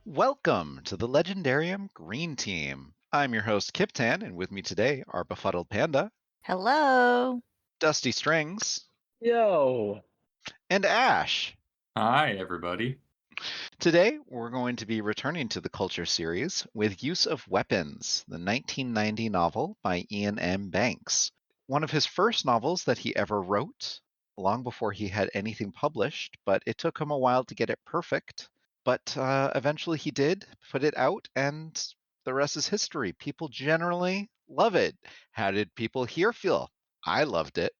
Welcome to the Legendarium Green Team. I'm your host, Kyptan, and with me today are Befuddled Panda, Hello. Dusty Strings, Yo. and Ash. Hi, everybody. Today, we're going to be returning to the Culture series with Use of Weapons, the 1990 novel by Iain M. Banks. One of his first novels that he ever wrote, long before he had anything published, but it took him a while to get it perfect. But eventually he did put it out, and the rest is history. People generally love it. How did people here feel? I loved it.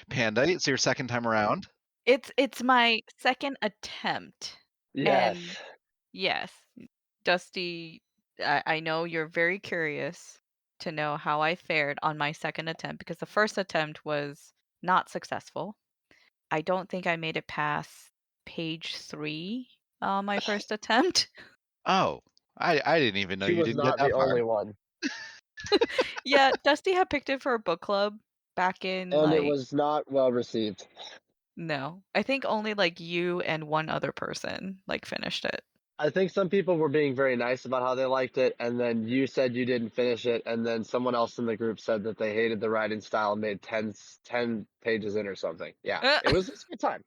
Panda, it's your second time around. It's my second attempt. Yes. And yes, Dusty, I know you're very curious to know how I fared on my second attempt because the first attempt was not successful. I don't think I made it past page 3 on my first attempt. Oh, I didn't even know She you was didn't get not the that far. only one. Yeah, Dusty had picked it for a book club back in And it like was not well received. no. I think only like you and one other person like finished it. I think some people were being very nice about how they liked it, and then you said you didn't finish it, and then someone else in the group said that they hated the writing style and made 10 pages in or something. Yeah, it's a good time.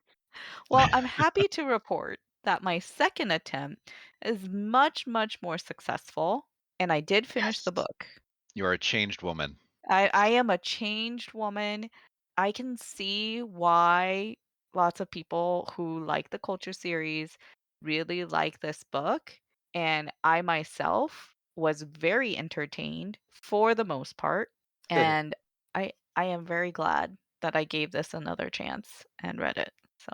Well, I'm happy to report that my second attempt is much, much more successful, and I did finish Yes. the book. You are a changed woman. I am a changed woman. I can see why lots of people who like the Culture series really like this book, and I myself was very entertained for the most part, and I am very glad that I gave this another chance and read it. So,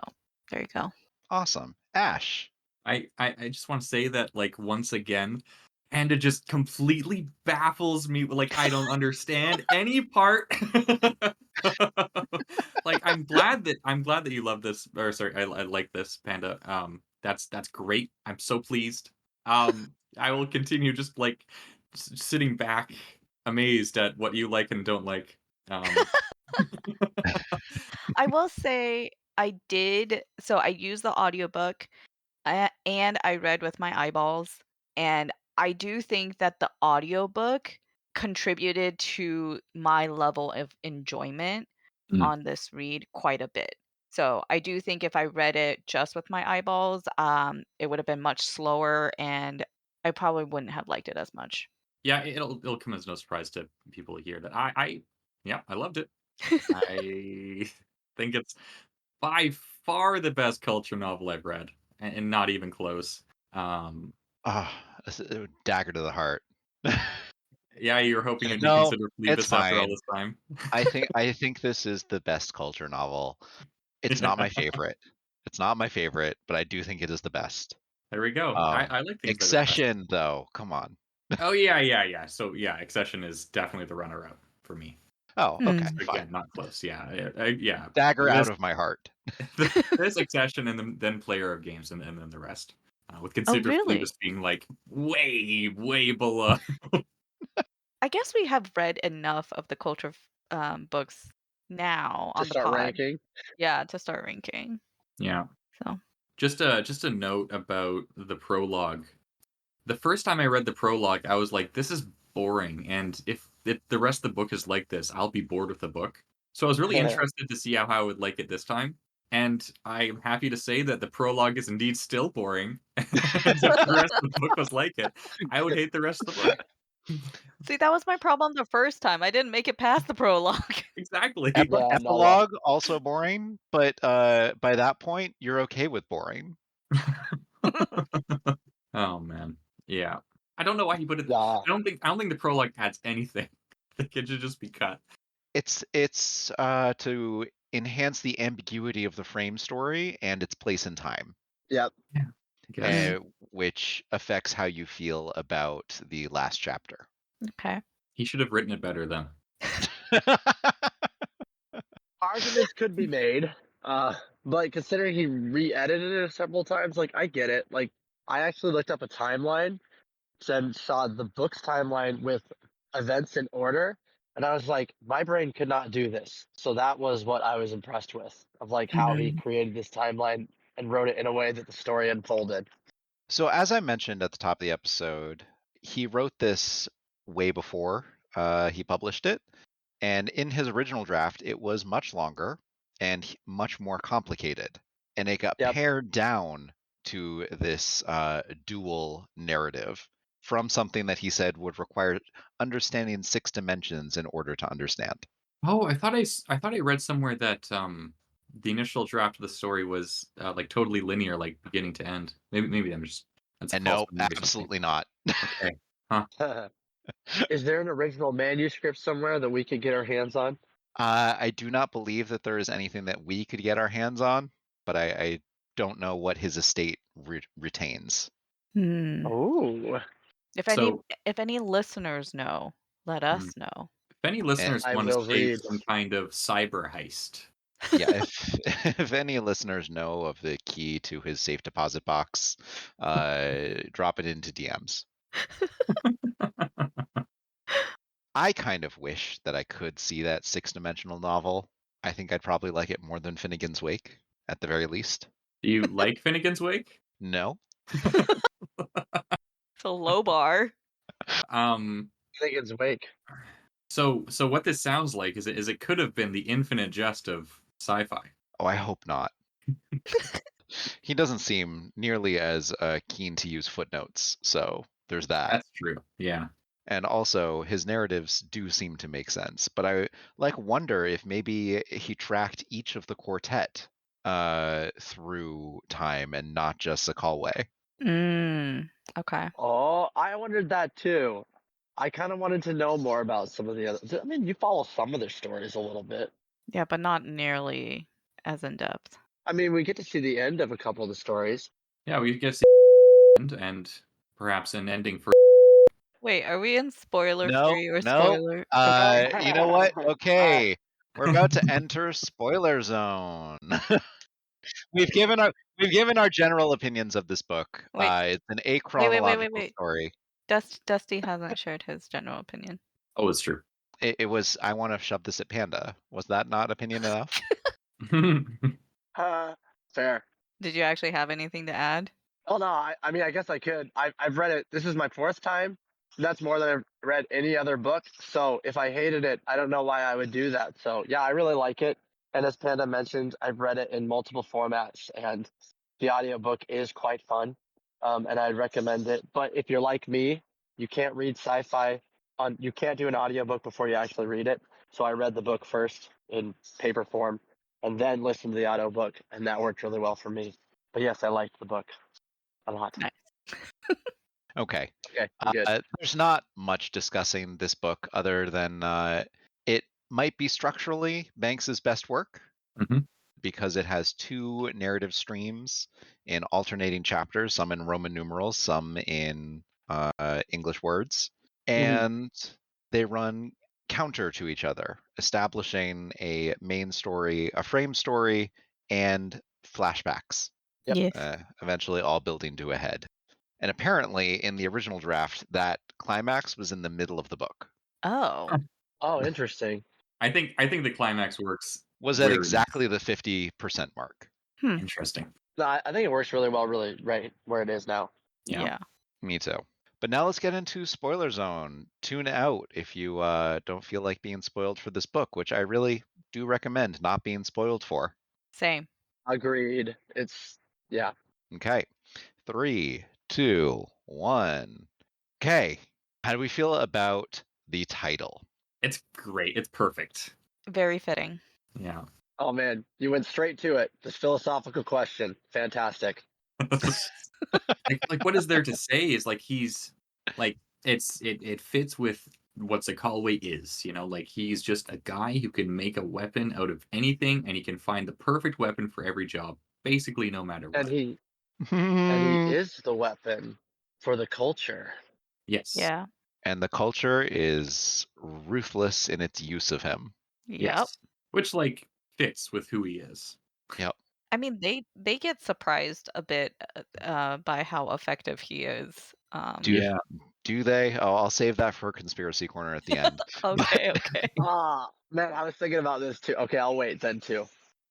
there you go. Awesome. Ash. I just want to say that, like, once again, Panda just completely baffles me. Like, I don't understand any part. Like, I'm glad that you love this, or sorry, I like this, Panda. That's great. I'm so pleased. I will continue just like sitting back, amazed at what you like and don't like. Um, I will say I used the audiobook and I read with my eyeballs, and I do think that the audiobook contributed to my level of enjoyment Mm. on this read quite a bit. So I do think if I read it just with my eyeballs, it would have been much slower and I probably wouldn't have liked it as much. Yeah, it'll come as no surprise to people here that yeah, I loved it. I think it's by far the best culture novel I've read, and not even close. Um, Ah, a dagger to the heart. yeah, you were hoping I'd be No, considered it's Phoebus after all fine. this time. I think this is the best culture novel. It's not my favorite. It's not my favorite, but I do think it is the best. There we go. I like things that are the best. Accession, though, come on. Oh yeah. So yeah, Accession is definitely the runner-up for me. Oh, okay, Mm. fine. Again, not close. Yeah, yeah. Dagger out This of my heart. this Accession, and then Player of Games, and then the rest. With Oh, Consider really? Phoebus being like way below. I guess we have read enough of the culture books now To on the start pod. ranking. Yeah, to start ranking. Yeah. So, Just a note about the prologue. The first time I read the prologue, I was like, "This is boring," and if the rest of the book is like this, I'll be bored with the book. So I was really interested to see how I would like it this time, and I'm happy to say that the prologue is indeed still boring. And if the rest of the book was like it, I would hate the rest of the book. see, that was my problem the first time. I didn't make it past the prologue. Exactly. Yeah, no, well, Epilogue, also boring, but by that point, you're okay with boring. Oh man, yeah. I don't know why he put it. nah. I don't think the prologue adds anything. I think it should just be cut. It's to enhance the ambiguity of the frame story and its place in time, Yep. Yeah, I guess. Mm, uh, which affects how you feel about the last chapter. okay. He should have written it better then. Arguments could be made. But considering he re-edited it several times, like I get it. Like I actually looked up a timeline and saw the book's timeline with events in order, and I was like, my brain could not do this. So that was what I was impressed with, of like how he Mhm. created this timeline and wrote it in a way that the story unfolded. So, as I mentioned at the top of the episode, he wrote this way before he published it. And in his original draft, it was much longer and much more complicated. And it got Yep. pared down to this dual narrative from something that he said would require understanding 6 dimensions in order to understand. Oh, I thought I read somewhere that the initial draft of the story was like totally linear, like beginning to end. Maybe I'm just that's a And false no, memory or something. absolutely not. Okay. Huh. Is there an original manuscript somewhere that we could get our hands on? I do not believe that there is anything that we could get our hands on, but I don't know what his estate retains. Hmm. Oh, So, If any listeners know, let mm, us know. if any Eh, listeners I want to will save read. some kind of cyber heist, yeah, if if any listeners know of the key to his safe deposit box, drop it into DMs. I kind of wish that I could see that 6-dimensional novel. I think I'd probably like it more than Finnegan's Wake, at the very least. do you like Finnegan's Wake? No. It's a low bar. Um, Finnegan's Wake. so what this sounds like is it could have been the infinite jest of sci-fi. Oh, I hope not. He doesn't seem nearly as keen to use footnotes, so there's that. That's true. Yeah. And also, his narratives do seem to make sense. But I wonder if maybe he tracked each of the quartet through time and not just Sakalway. Okay. Oh, I wondered that too. I kind of wanted to know more about some of the other. I mean, you follow some of their stories a little bit. Yeah, but not nearly as in depth. I mean, we get to see the end of a couple of the stories. Yeah, we get to see and perhaps an ending for Wait, are we in spoiler No, free or no. spoiler? Okay. You know what? Uh, Okay, we're about to enter spoiler zone. we've given our general opinions of this book. Wait, It's an wait, achronological wait. story. Dusty hasn't shared his general opinion. Oh, it's true. It was I want to shove this at Panda. Was that not opinion enough? fair. Did you actually have anything to add? Oh no, I mean, I guess I could. I've read it. This is my 4th time. That's more than I've read any other book. So if I hated it, I don't know why I would do that. So yeah, I really like it. And as Panda mentioned, I've read it in multiple formats, and the audiobook is quite fun. And I'd recommend it. But if you're like me, you can't read sci-fi on. You can't do an audiobook before you actually read it. So I read the book first in paper form, and then listened to the audiobook, and that worked really well for me. But yes, I liked the book a lot. Nice. Okay. Okay, I'm good. There's not much discussing this book other than it might be structurally Banks's best work Mhm. because it has 2 narrative streams in alternating chapters, some in Roman numerals, some in English words, and they run counter to each other, establishing a main story, a frame story, and flashbacks, Yep. Yes. eventually all building to a head. And apparently, in the original draft, that climax was in the middle of the book. Oh. Oh, interesting. I think the climax works Was at where it is. exactly the 50% mark. Interesting. No, I think it works really well, really right where it is now. Yeah. Yeah. Me too. But now let's get into spoiler zone. Tune out if you don't feel like being spoiled for this book, which I really do recommend not being spoiled for. Same. Agreed. It's yeah. Okay. 3, 2, 1. Okay. How do we feel about the title? It's great. It's perfect. Very fitting. Yeah. Oh man, you went straight to it. This philosophical question. Fantastic. like what is there to say is like he's like it fits with what Zakalway is, you know, like he's just a guy who can make a weapon out of anything and he can find the perfect weapon for every job, basically no matter And what. he and is the weapon for the culture. Yes. Yeah. the culture is ruthless in its use of him. Yep. Yes. Which like fits with who he is. Yep. I mean, they get surprised a bit by how effective he is. Do do they? Oh, I'll save that for conspiracy corner at the end. Okay. Okay. Ah, man, I was thinking about this too. Okay, I'll wait then too.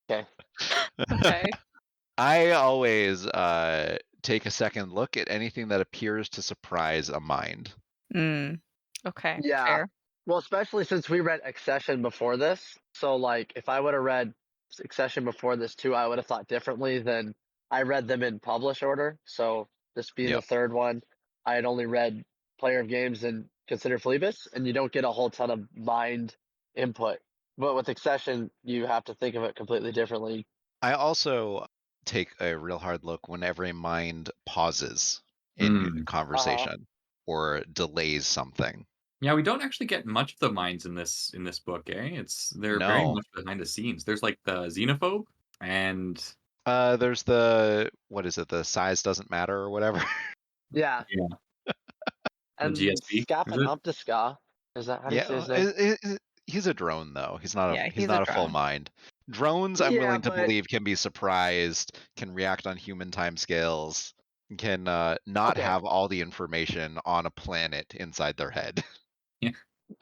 Okay. Okay. I always take a second look at anything that appears to surprise a mind. Mm. Okay, Yeah. fair. Well, especially since we read Accession before this. So, like, if I would have read Accession before this too, I would have thought differently than I read them in publish order. So, this being the Yep. third one, I had only read Player of Games and Consider Phlebas, and you don't get a whole ton of mind input. But with Accession, you have to think of it completely differently. I also take a real hard look whenever a mind pauses in Mm. Uh huh. conversation or delays something. Yeah, we don't actually get much of the minds in this book, eh? They're very No. much behind the scenes. There's like the xenophobe and There's the, what is it? The size doesn't matter or whatever. Yeah. yeah, the And GSP, Scap is and it? Umptiska. Is that how do you say Yeah, his name? he's a drone though. Yeah, He's he's a not a full drone. mind. Drones, I'm Yeah, willing to but believe, can be surprised, can react on human timescales, can not okay. have all the information on a planet inside their head. Yeah.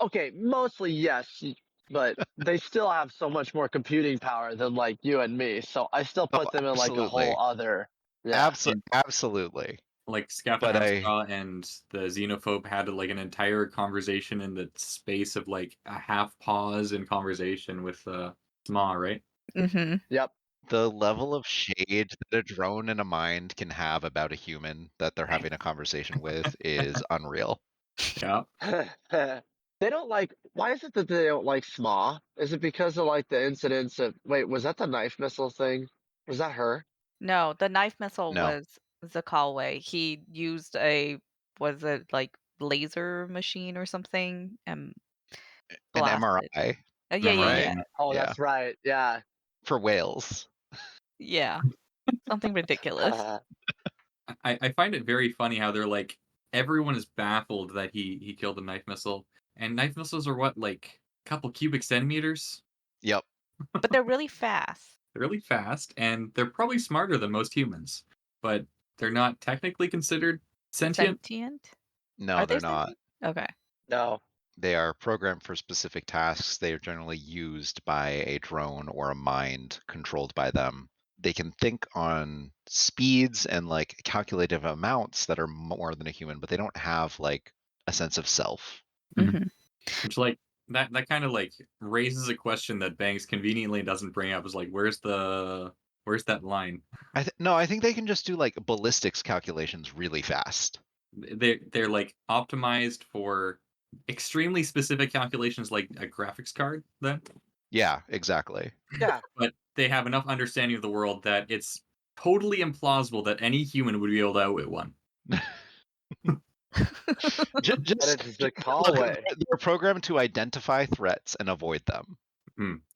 Okay, mostly yes, but they still have so much more computing power than like you and me. So I still Oh, put them in like a whole absolutely. other. Yeah. And Absolutely. like Scap and But Amstraw and the xenophobe had like an entire conversation in the space of like a half pause in conversation with Sma, right? Mm-hmm. Yep. the level of shade that a drone and a mind can have about a human that they're having a conversation with is unreal. Yeah. They don't like. Why is it that they don't like Sma? Is it because of like the incidents of? Wait, was that the knife missile thing? Was that her? No, the knife missile No, was Zakalwe. He used a was it like laser machine or something and an blasted. MRI, Yeah, yeah, Memory. right? yeah. Oh, Yeah, that's right. Yeah. for whales. Yeah. Something ridiculous. I find it very funny how they're like everyone is baffled that he killed a knife missile, and knife missiles are what like a couple cubic centimeters. Yep. But they're really fast. They're really fast, and they're probably smarter than most humans, but they're not technically considered sentient. Sentient? No, Are they they're not. sentient? Okay. No. They are programmed for specific tasks. They are generally used by a drone or a mind controlled by them. They can think on speeds and like calculative amounts that are more than a human, but they don't have like a sense of self. Mhm. Mhm. Which like that kind of like raises a question that Banks conveniently doesn't bring up. Is like where's that line? No, I think they can just do like ballistics calculations really fast. They're like optimized for extremely specific calculations like a graphics card then, Yeah, exactly. Yeah. but they have enough understanding of the world that it's totally implausible that any human would be able to outwit one. Just, And just, it's the just look, Callaway. they're programmed to identify threats and avoid them.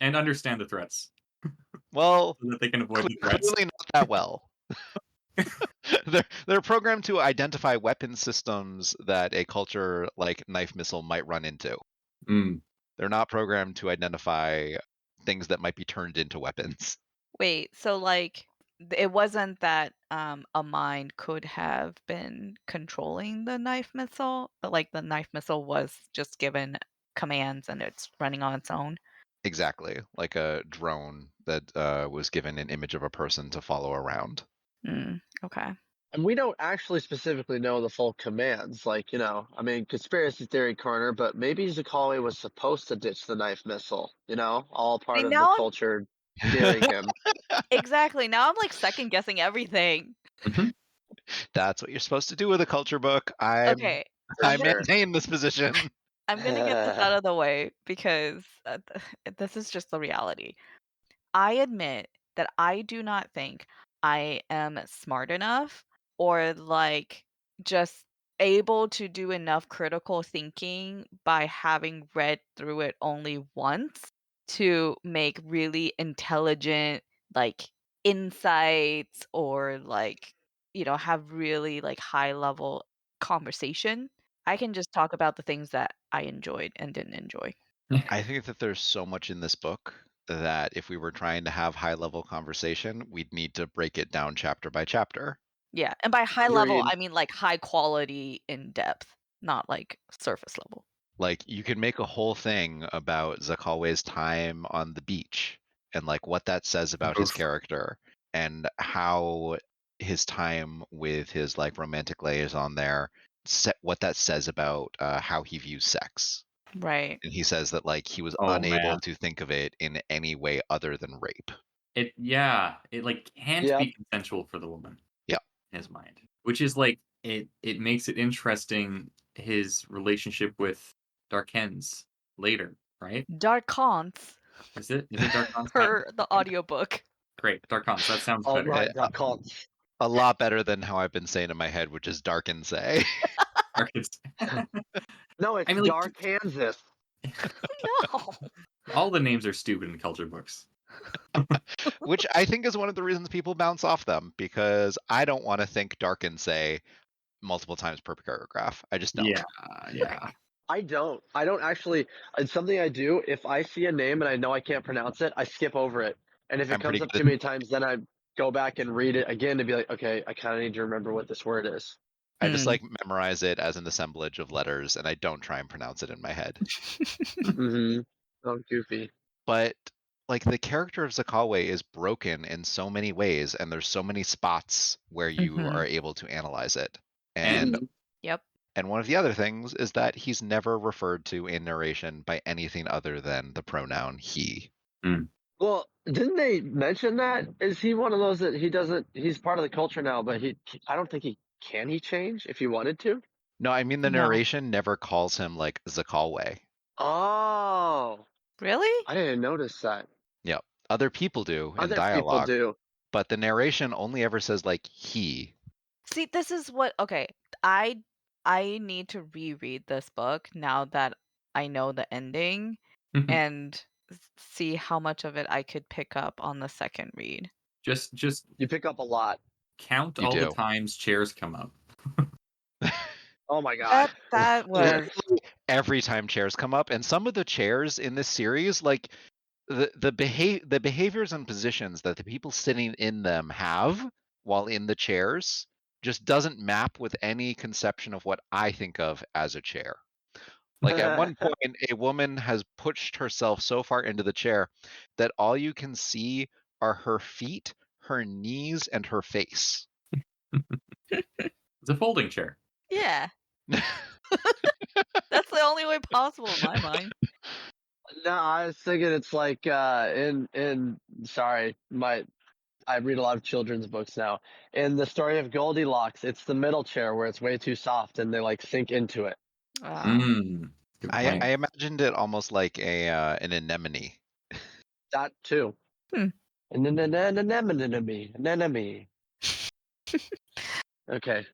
And understand the threats Well, so that they can avoid the threats. clearly not that well. They're programmed to identify weapon systems that a culture like knife missile might run into. Mm. They're not programmed to identify things that might be turned into weapons. Wait, so like it wasn't that a mind could have been controlling the knife missile, but like the knife missile was just given commands and it's running on its own. Exactly, like a drone that was given an image of a person to follow around. Okay. And we don't actually specifically know the full commands. Like, I mean, conspiracy theory corner, but maybe Zakawi was supposed to ditch the knife missile, all See, part of the now I'm culture steering him. exactly. Now I'm like second guessing everything. Mhm. That's what you're supposed to do with a culture book. Okay. For I'm I gonna sure. maintain this position. I'm gonna get this out of the way because this is just the reality. I admit that I do not think I am smart enough or like just able to do enough critical thinking by having read through it only once to make really intelligent like insights or like have really like high level conversation. I can just talk about the things that I enjoyed and didn't enjoy. I think that there's so much in this book that if we were trying to have high level conversation, we'd need to break it down chapter by chapter. Yeah, and by high level, Agreed. I mean, like, high quality in depth, not, like, surface level. Like you could make a whole thing about Zakalwe's time on the beach and like what that says about his Oof. character and how his time with his like romantic liaison there, what that says about how he views sex. Right. And he says that like he was Oh unable man, to think of it in any way other than rape. it like can't Yep. be consensual for the woman. Yeah. In his mind, which is like it makes it interesting his relationship with Darkens later, right? Darkons Is it Darkens? per the Okay, audiobook. great, Darkens. That sounds All better. right, A, that counts. a lot better than how I've been saying in my head, which is dark and say. Darkens. No, it's I mean, like Dark Kansas. No. all the names are stupid in culture books. Which I think is one of the reasons people bounce off them, because I don't want to think dark and say multiple times per paragraph. I just don't. Yeah. I don't. I don't actually. It's something I do. If I see a name and I know I can't pronounce it, I skip over it. And if it I'm pretty comes up too good. many times, then I go back and read it again to be like, okay, I kind of need to remember what this word is. I just Hmm. like memorize it as an assemblage of letters, and I don't try and pronounce it in my head. Mm-hmm. Oh, goofy. But like the character of Zakawe is broken in so many ways, and there's so many spots where you are Mhm. able to analyze it. And Mhm. Yep. And one of the other things is that he's never referred to in narration by anything other than the pronoun he. Well, didn't they mention that? Is he one of those that he doesn't? He's part of the culture now, but I don't think he can. He change if he wanted to. No, I mean the No. narration never calls him like Zakalwe. Oh, Really? I didn't notice that. Yep. Other people do in Other people dialogue, do. but the narration only ever says like he. See, this is what okay, I I need to reread this book now that I know the ending and see how much of it I could pick up on the second read. just You pick up a lot. count You all the do. times chairs come up. Oh my god. That was Literally every time chairs come up, and some of the chairs in this series, like the behaviors and positions that the people sitting in them have while in the chairs just doesn't map with any conception of what I think of as a chair. Like at one point, a woman has pushed herself so far into the chair that all you can see are her feet, her knees, and her face. It's a folding chair. yeah. That's the only way possible in my mind. No, I was thinking it's like in sorry, I read a lot of children's books now. In the story of Goldilocks, it's the middle chair where it's way too soft and they like sink into it. Oh. Good I point. imagined it almost like a an anemone. That too. Hmm. Anemone. Okay,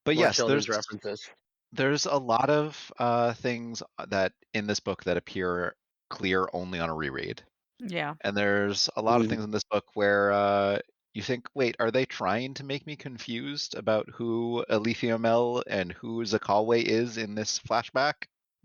But more yes, children's references. there's a lot of things that in this book that appear clear only on a reread. Yeah. And there's a lot of things in this book where you think, wait, are they trying to make me confused about who Alethiomel and who Zakalwe is in this flashback?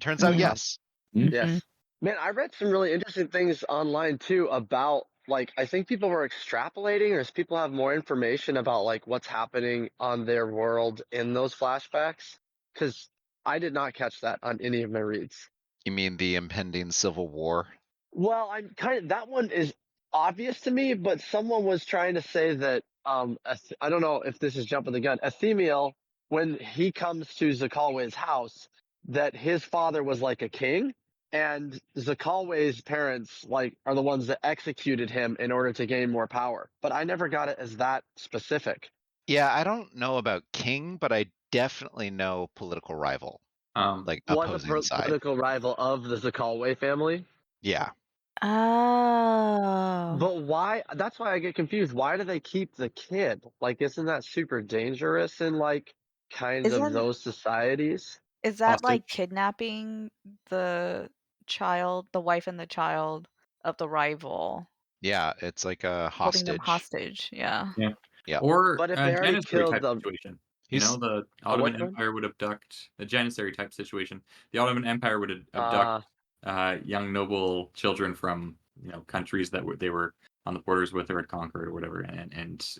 Turns out, Mhm. yes. Yes. Man, I read some really interesting things online too about like I think people were extrapolating or people have more information about like what's happening on their world in those flashbacks cuz I did not catch that on any of my reads. You mean the impending civil war? Well, I'm kind of that one is obvious to me, but someone was trying to say that I don't know if this is jumping the gun. Athemiel, when he comes to Zakalwe's house, that his father was like a king, and Zakalwe's parents like are the ones that executed him in order to gain more power. But I never got it as that specific. Yeah, I don't know about king, but I definitely know political rival, like Was a opposing side. political rival of the Zakalwe family. Yeah. Oh. But why? That's why I get confused. Why do they keep the kid? Like, isn't that super dangerous in like kind of Isn't those societies? is that Also, like kidnapping the child, the wife and the child of the rival, yeah, it's like a holding them hostage. hostage? Yeah. Yeah. Yeah. Or But if a they already janissary killed type the situation. He's The which Ottoman one? Empire would abduct a janissary type situation. The Ottoman Empire would abduct Uh young noble children from countries that they were on the borders with or had conquered or whatever, and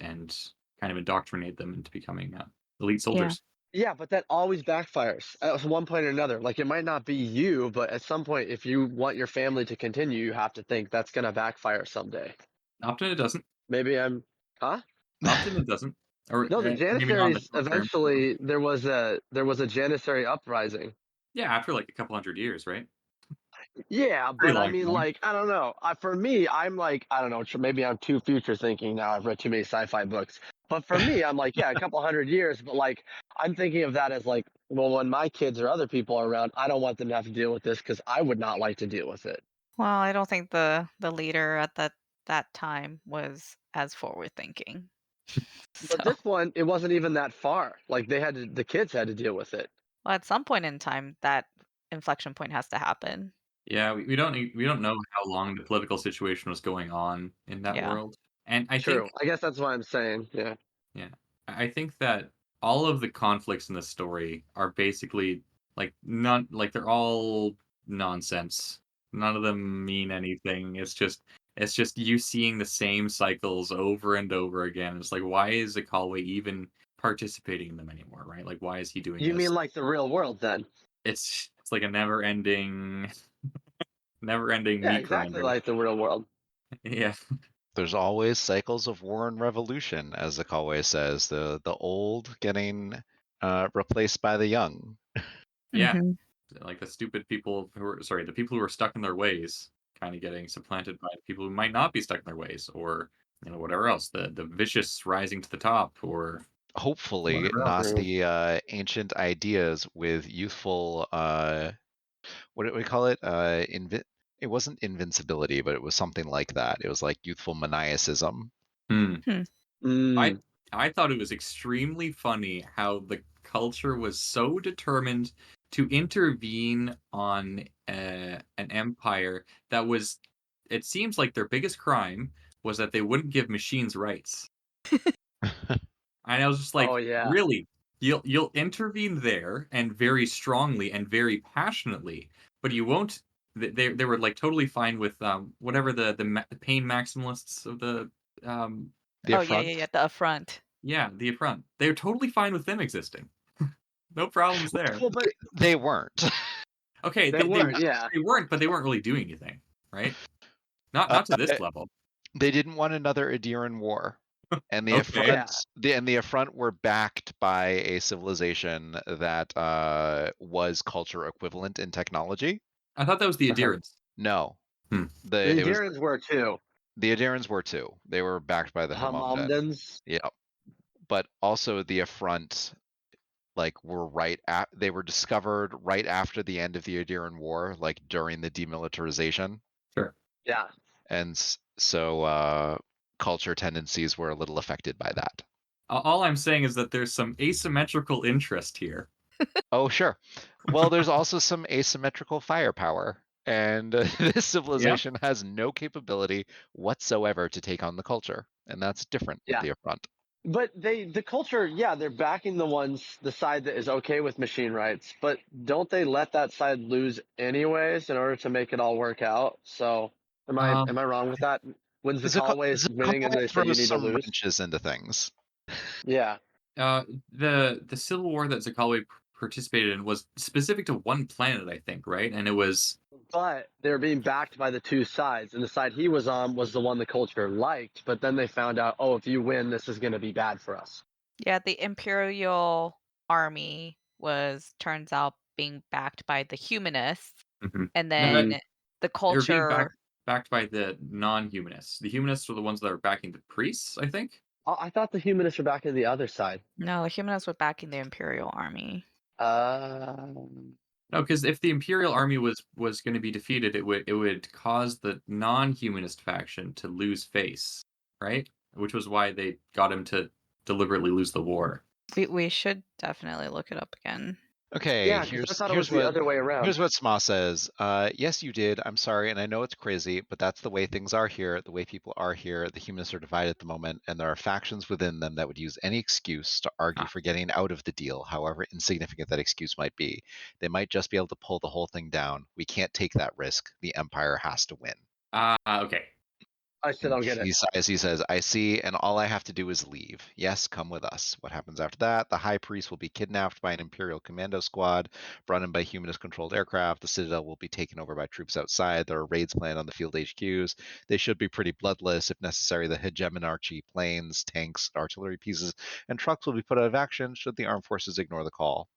kind of indoctrinate them into becoming elite Yeah. soldiers. yeah, but that always backfires at one point or another. Like, it might not be you, but at some point, if you want your family to continue, you have to think that's gonna backfire someday. Often it doesn't. Maybe I'm, huh? Often it doesn't. Or No, the maybe not in the Janissaries short term. eventually there was a Janissary uprising. Yeah, after like a couple hundred years, right? Yeah, Pretty but I long mean, time. like, I don't know. For me, I'm like, I don't know. Maybe I'm too future thinking now. I've read too many sci-fi books. But for me, I'm like, yeah, a couple hundred years. But like, I'm thinking of that as like, well, when my kids or other people are around, I don't want them to have to deal with this because I would not like to deal with it. Well, I don't think the leader at that time was as forward thinking. But So, this one, it wasn't even that far. Like the kids had to deal with it. well, at some point in time, that inflection point has to happen. Yeah, we don't know how long the political situation was going on in that Yeah. world. And I think True. I guess that's what I'm saying. Yeah. yeah. I think that all of the conflicts in the story are basically like none like they're all nonsense. None of them mean anything. It's just you seeing the same cycles over and over again. It's like why is Akalway even participating in them anymore, right? Like why is he doing You this? mean like the real world then? It's like a never ending Yeah, meat exactly grinder. like the real world. Yeah. There's always cycles of war and revolution, as the Kalway says. The old getting replaced by the young. Yeah. Mhm. Like the people who are stuck in their ways kind of getting supplanted by the people who might not be stuck in their ways or whatever else, the vicious rising to the top or Hopefully, whatever else. not True. the ancient ideas with youthful. What do we call it? It wasn't invincibility, but it was something like that. It was like youthful maniacism. Hmm. Hmm. I Mm. I thought it was extremely funny how the culture was so determined to intervene on an empire that was. It seems like their biggest crime was that they wouldn't give machines rights. And I was just Oh like, yeah. really? You'll intervene there and very strongly and very passionately, but you won't. They were like totally fine with whatever the pain maximalists of the um The Oh, yeah, yeah, yeah, affront. the affront. yeah, the affront. They're totally fine with them existing. No problems there. Well, but They weren't. Okay, they they weren't. Yeah. weren't, but they weren't really doing anything, right? Not to this Uh, level. they didn't want another Adiran war. And the Okay. Yeah. affront, the affront were backed by a civilization that was culture equivalent in technology. I thought that was the Uh-huh. adherents. No, Hmm. The it was Endirans were too. the Adirans were too. They were backed by the Hamamdan. Hamamdans. Yeah, but also the affront, like were they were discovered right after the end of the Adiran War, like during the demilitarization, Sure. Yeah. and so culture tendencies were a little affected by that. All I'm saying is that there's some asymmetrical interest here. Oh, sure. Well, there's also some asymmetrical firepower, and this Yeah. civilization has no capability whatsoever to take on the culture, and that's different with Yeah. the affront. But the culture, yeah, they're backing the side that is okay with machine rights, but don't they let that side lose anyways in order to make it all work out? So am Um, I wrong with that? When Zakalway is winning and Zakala they say you throws need to some lose? wrenches into things. Yeah. the Civil War that Zakalway participated in was specific to one planet, I think, right? And it was But they're being backed by the two sides, and the side he was on was the one the culture liked, but then they found out, oh, if you win, this is gonna be bad for us. Yeah, the Imperial Army was turns out being backed by the humanists, mhm. and No, Mm. then the they were being culture. backed by the non-humanists. The humanists were the ones that were backing the priests, I think. I thought the humanists were backing the other side. No, the humanists were backing the Imperial Army. Um, No, because if the Imperial Army was going to be defeated, it would cause the non-humanist faction to lose face, right? Which was why they got him to deliberately lose the war. We should definitely look it up again. Okay, yeah, because I thought it was the other way around. here's what Sma says. Yes, you did. I'm sorry, and I know it's crazy, but that's the way things are here, the way people are here. The humans are divided at the moment, and there are factions within them that would use any excuse to argue Ah, for getting out of the deal, however insignificant that excuse might be. They might just be able to pull the whole thing down. We can't take that risk. The Empire has to win. okay. I still don't get it. He sighs, he says, I see, and all I have to do is leave. Yes, come with us. What happens after that? The high priest will be kidnapped by an Imperial commando squad, brought in by humanist controlled aircraft. The citadel will be taken over by troops outside. There are raids planned on the field HQs. They should be pretty bloodless. If necessary, the hegemonarchy planes, tanks, artillery pieces, and trucks will be put out of action should the armed forces ignore the call.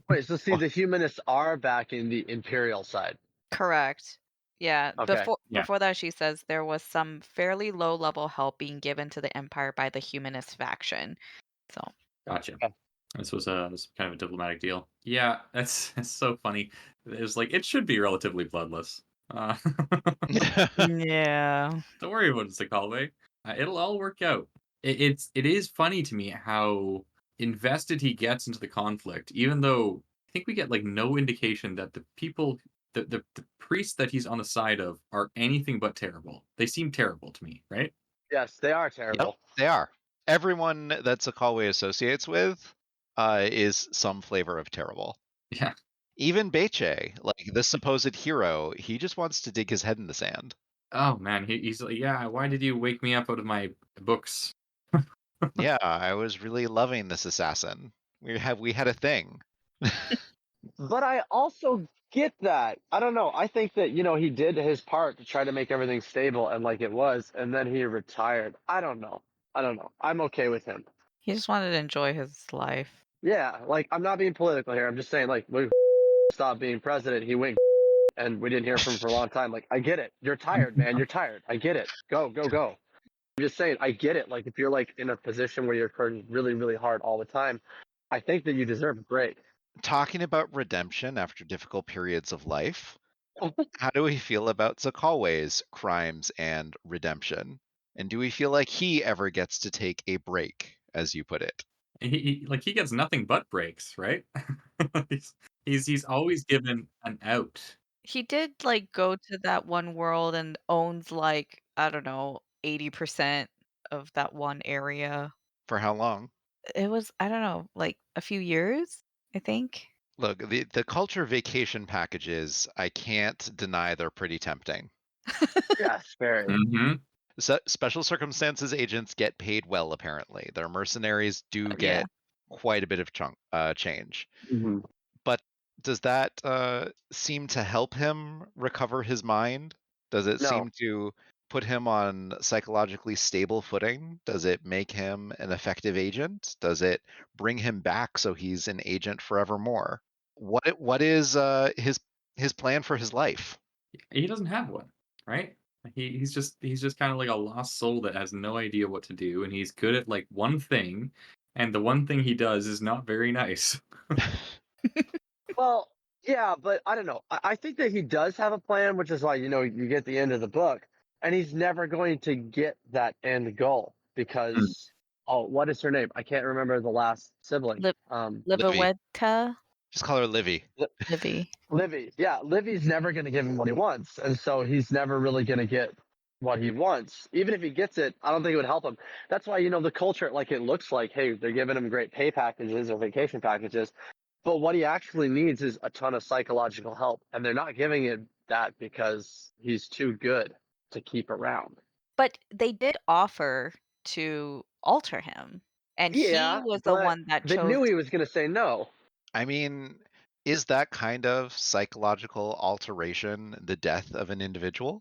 Wait, so see, Oh, the humanists are back in the Imperial side. Correct. Yeah, Okay. Yeah. before that she says there was some fairly low level help being given to the Empire by the humanist faction. So Gotcha. Okay. This was kind of a diplomatic deal. Yeah, that's so funny. It's like it should be relatively bloodless. Uh, yeah. don't worry about it, Sakale. It'll all work out. It is funny to me how invested he gets into the conflict, even though I think we get like no indication that the people, the priests that he's on the side of, are anything but terrible. They seem terrible to me, right? Yes, they are yep, terrible. they are. Everyone that Sokalwe associates with is some flavor of terrible. Yeah. Even Beche, like the supposed hero, he just wants to dig his head in the sand. Oh man, he's like, yeah. Why did you wake me up out of my books? Yeah, I was really loving this assassin. We had a thing. But I also get that. I don't know. I think that, he did his part to try to make everything stable and like it was, and then he retired. I don't know. I'm okay with him. He just wanted to enjoy his life. Yeah, like I'm not being political here. I'm just saying, like, when stopped being president, he went and we didn't hear from him for a long time. Like, I get it. You're tired, man. You're tired. I get it. Go, go, go. I'm just saying, I get it. Like, if you're like in a position where you're working really, really hard all the time, I think that you deserve a break. Talking about redemption after difficult periods of life, how do we feel about Zakalwe's crimes and redemption? And do we feel like he ever gets to take a break, as you put it? He gets nothing but breaks, right? he's he's always given an out. He did like go to that one world and owns like, I don't know, 80% of that one area. For how long? It was, I don't know, like a few years, I think. Look, the culture vacation packages, I can't deny they're pretty tempting. Yes, very. Mm-hmm. So, special circumstances agents get paid well, apparently. Their mercenaries do Yeah. get quite a bit of change. Mm-hmm. But does that seem to help him recover his mind? Does it No, seem to put him on psychologically stable footing? Does it make him an effective agent? Does it bring him back so he's an agent forevermore? What is his plan for his life? He doesn't have one, right? He's just kind of like a lost soul that has no idea what to do, and he's good at like one thing, and the one thing he does is not very nice. well, yeah, but I don't know. I think that he does have a plan, which is why, you get the end of the book, and he's never going to get that end goal Mm. because, oh, what is her name? I can't remember the last sibling. Liv Livy. Livawedka? Just call her Livy. Livy. Livy. Yeah, Livy's never going to give him what he wants, and so he's never really going to get what he wants. Even if he gets it, I don't think it would help him. That's why, the culture, like, it looks like, hey, they're giving him great pay packages or vacation packages, but what he actually needs is a ton of psychological help, and they're not giving it that because he's too good to keep around. But they did offer to alter him, and he Yeah, was the but one that they chose. knew he was going to say no. I mean, is that kind of psychological alteration the death of an individual?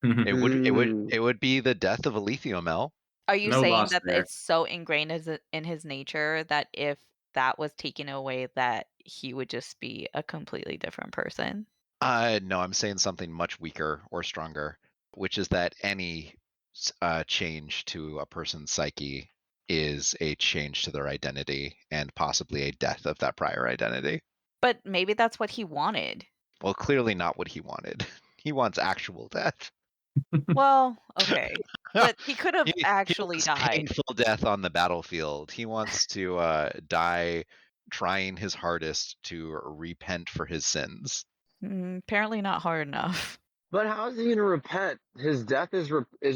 It would it would Mm, it would be the death of a lithiumel. Are you No saying loss that there. it's so ingrained in his nature that if that was taken away, that he would just be a completely different person? No, I'm saying something much weaker or stronger, which is that any change to a person's psyche is a change to their identity and possibly a death of that prior identity. But maybe that's what he wanted. Well, clearly not what he wanted. He wants actual death. Well, okay. But he could have He actually wants died. painful death on the battlefield. He wants to die trying his hardest to repent for his sins. Apparently not hard enough. but how is he going to repent? His death is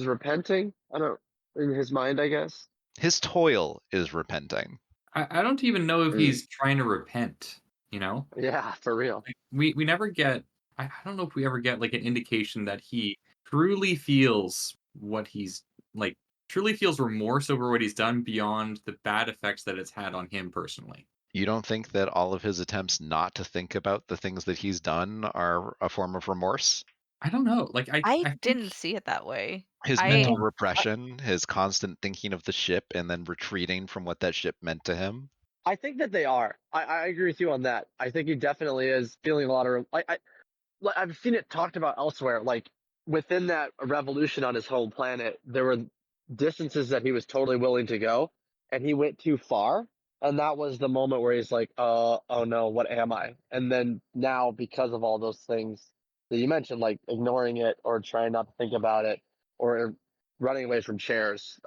repenting. I don't in his mind, I guess. His toil is repenting. I don't even know if Mm. he's trying to repent. You know, Yeah, for real. like we never get. I don't know if we ever get like an indication that he truly feels what he's like, truly feels remorse over what he's done beyond the bad effects that it's had on him personally. You don't think that all of his attempts not to think about the things that he's done are a form of remorse? I don't know. Like I I think didn't see it that way. His I mental Yeah. repression, his constant thinking of the ship and then retreating from what that ship meant to him. I think that they are. I agree with you on that. I think he definitely is feeling a lot of. Like, I've seen it talked about elsewhere. Like within that revolution on his home planet, there were distances that he was totally willing to go, and he went too far. And that was the moment where he's like, oh no, what am I?" And then now, because of all those things that you mentioned, like ignoring it or trying not to think about it or running away from chairs,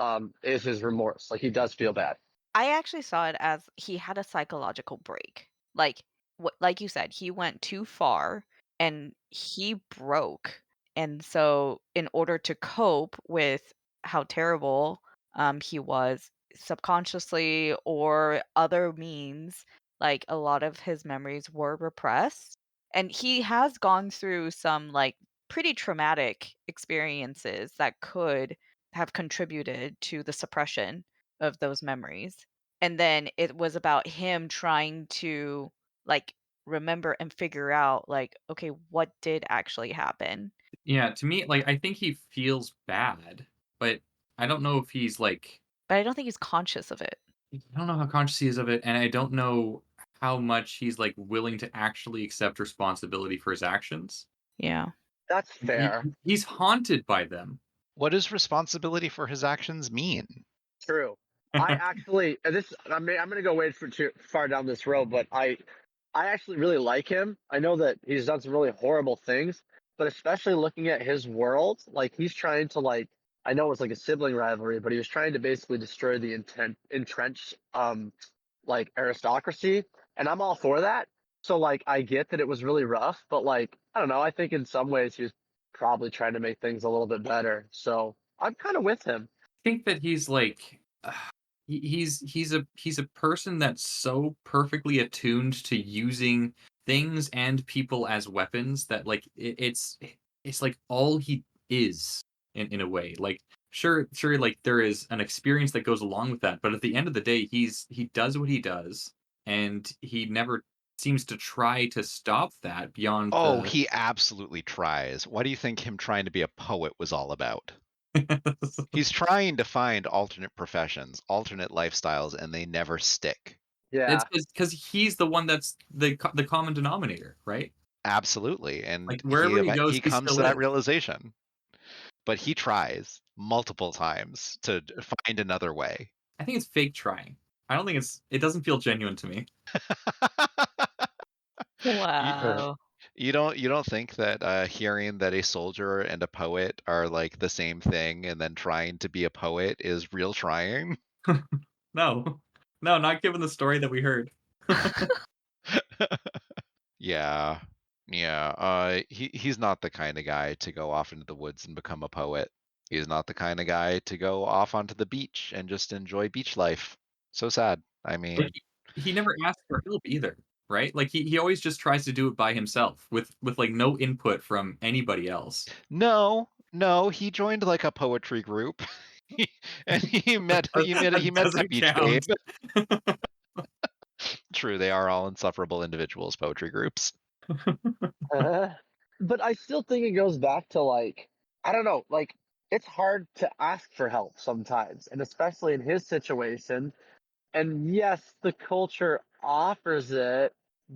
is his remorse. Like he does feel bad. I actually saw it as he had a psychological break. Like what like you said, he went too far and he broke. And so in order to cope with how terrible he was subconsciously or other means, like a lot of his memories were repressed. And he has gone through some like pretty traumatic experiences that could have contributed to the suppression of those memories. And then it was about him trying to, like, remember and figure out, like, okay, what did actually happen? yeah, to me, like I think he feels bad, but I don't know if he's like But I don't think he's conscious of it. I don't know how conscious he is of it, and I don't know how much he's like willing to actually accept responsibility for his actions. Yeah. That's fair. He's haunted by them. What does responsibility for his actions mean? True. I actually this I'm gonna go way for too far down this road, but I actually really like him. I know that he's done some really horrible things, but especially looking at his world, like he's trying to like I know it's like a sibling rivalry, but he was trying to basically destroy the entrenched like aristocracy, and I'm all for that. So like I get that it was really rough, but like I don't know, I think in some ways he was probably trying to make things a little bit better. So I'm kind of with him. Think that he's like he's a person that's so perfectly attuned to using things and people as weapons that like it's like all he is in a way. Like sure like there is an experience that goes along with that, but at the end of the day he does what he does and he never seems to try to stop that beyond Oh, the he absolutely tries. What do you think him trying to be a poet was all about? He's trying to find alternate professions, alternate lifestyles, and they never stick. it's Yeah. because he's the one that's the common denominator, right? Absolutely, Like and wherever he goes, he he comes still to that is. realization, but he tries multiple times to find another way. I think it's fake trying. I don't think it doesn't feel genuine to me. you, Wow. you don't think that hearing that a soldier and a poet are like the same thing, and then trying to be a poet is real trying? No. No, not given the story that we heard. Yeah. Yeah. He's not the kind of guy to go off into the woods and become a poet. He's not the kind of guy to go off onto the beach and just enjoy beach life. So sad. I Like, mean, he never asked for help either, right? Like, he always just tries to do it by himself with, like, no input from anybody else. no, no, he joined like a poetry group. And he That met that doesn't beach count. babe. True, they are all insufferable individuals, poetry groups. But I still think it goes back to like I don't know, like it's hard to ask for help sometimes, and especially in his situation. And yes, the culture offers it,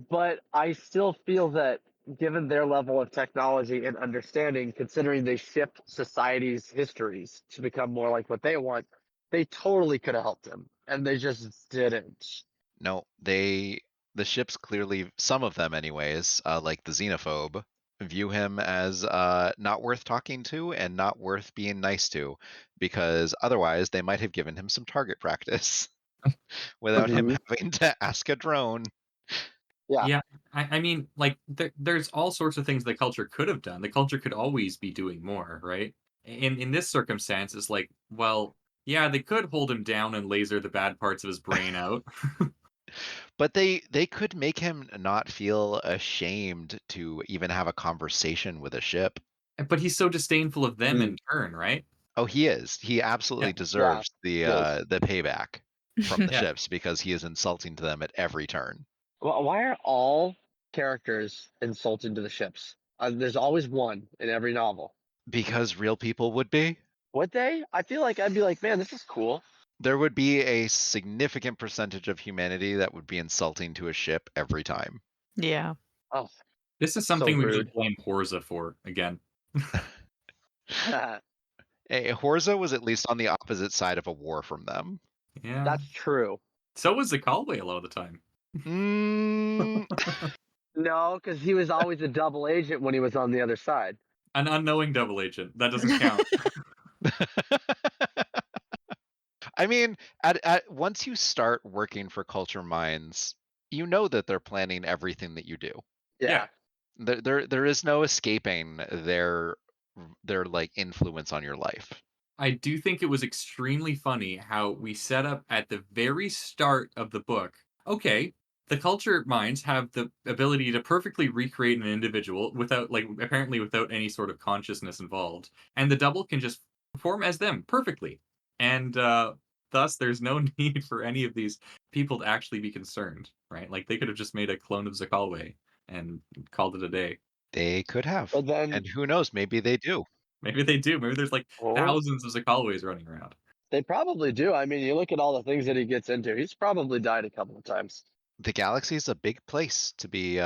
but I still feel that given their level of technology and understanding, considering they shift society's histories to become more like what they want, they totally could have helped him, and they just didn't. No, the ships clearly, some of them anyways, like the xenophobe, view him as not worth talking to and not worth being nice to, because otherwise they might have given him some target practice without him Hmm. having to ask a drone. Yeah. Yeah, I mean, like, there's all sorts of things the culture could have done. The culture could always be doing more, right? In this circumstance, it's like, well, yeah, they could hold him down and laser the bad parts of his brain out. But they could make him not feel ashamed to even have a conversation with a ship. But he's so disdainful of them Mm. in turn, right? Oh, he is. He Yeah. absolutely Yeah, deserves it is. the payback from the Yeah. ships because he is insulting to them at every turn. Well, why are all characters insulting to the ships? There's always one in every novel. Because real people would be. Would they? I feel like I'd be like, man, this is cool. There would be a significant percentage of humanity that would be insulting to a ship every time. Yeah. Oh, This is that's so something we rude. should blame Horza for again. Horza was at least on the opposite side of a war from them. Yeah. That's true. So was the Callway a lot of the time. Mm, No, because he was always a double agent when he was on the other side. An unknowing double agent. That doesn't count. I mean, once you start working for Culture Minds, you know that they're planning everything that you do. Yeah. Yeah. There is no escaping their like influence on your life. I do think it was extremely funny how we set up at the very start of the book. Okay, the culture minds have the ability to perfectly recreate an individual without, like, apparently without any sort of consciousness involved, and the double can just perform as them perfectly. And thus, there's no need for any of these people to actually be concerned, right? Like, they could have just made a clone of Zakalwe and called it a day. They could have, But then, and who knows? Maybe they do. Maybe they do. Maybe there's like or thousands of Zakalwes running around. they probably do. I mean, you look at all the things that he gets into. He's probably died a couple of times. The galaxy is a big place to be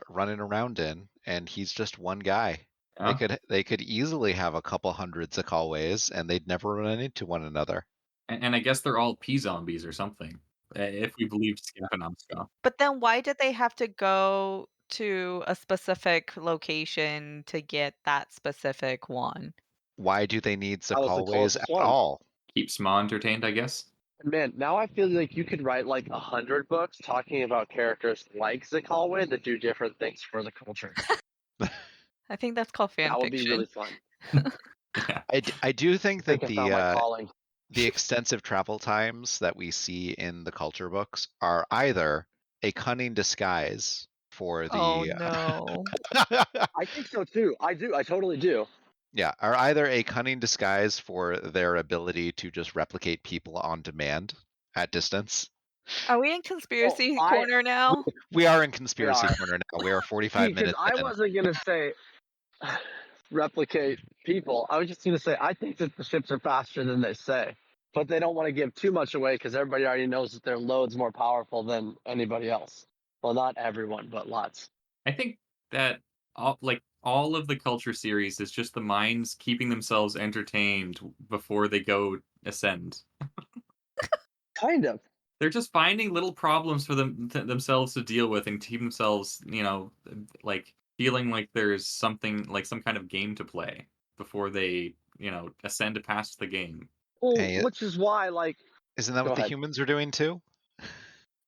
running around in, and he's just one guy. Yeah. They could easily have a couple hundred Zakalways, and they'd never run into one another. And I guess they're all pea zombies or something, if we believe Scappanon stuff. But then why did they have to go to a specific location to get that specific one? Why do they need That was the Zakalways closest at one. all? Keeps Ma entertained, I guess. Man, now I feel like you could write like 100 books talking about characters like Zakalwe that do different things for the culture. I think that's called fan That would be really fiction. fun. Yeah. I do think I think that I found my calling. the extensive travel times that we see in the culture books are either a cunning disguise for Oh the no. I think so too. I do. I totally do. yeah, are either a cunning disguise for their ability to just replicate people on demand at distance. Are we in Well, conspiracy corner now? We are in we conspiracy are. corner now. We are See, 45 because minutes I in. wasn't gonna say replicate people. I was just gonna say I think that the ships are faster than they say, but they don't want to give too much away because everybody already knows that their load's more powerful than anybody else. Well, not everyone, but lots. I think that all of the culture series is just the minds keeping themselves entertained before they go ascend. Kind of. They're just finding little problems for themselves to deal with and keep themselves, like feeling like there's something like some kind of game to play before they, ascend past the game. Well, Hey, which is why, like, isn't that go what the ahead. humans are doing too?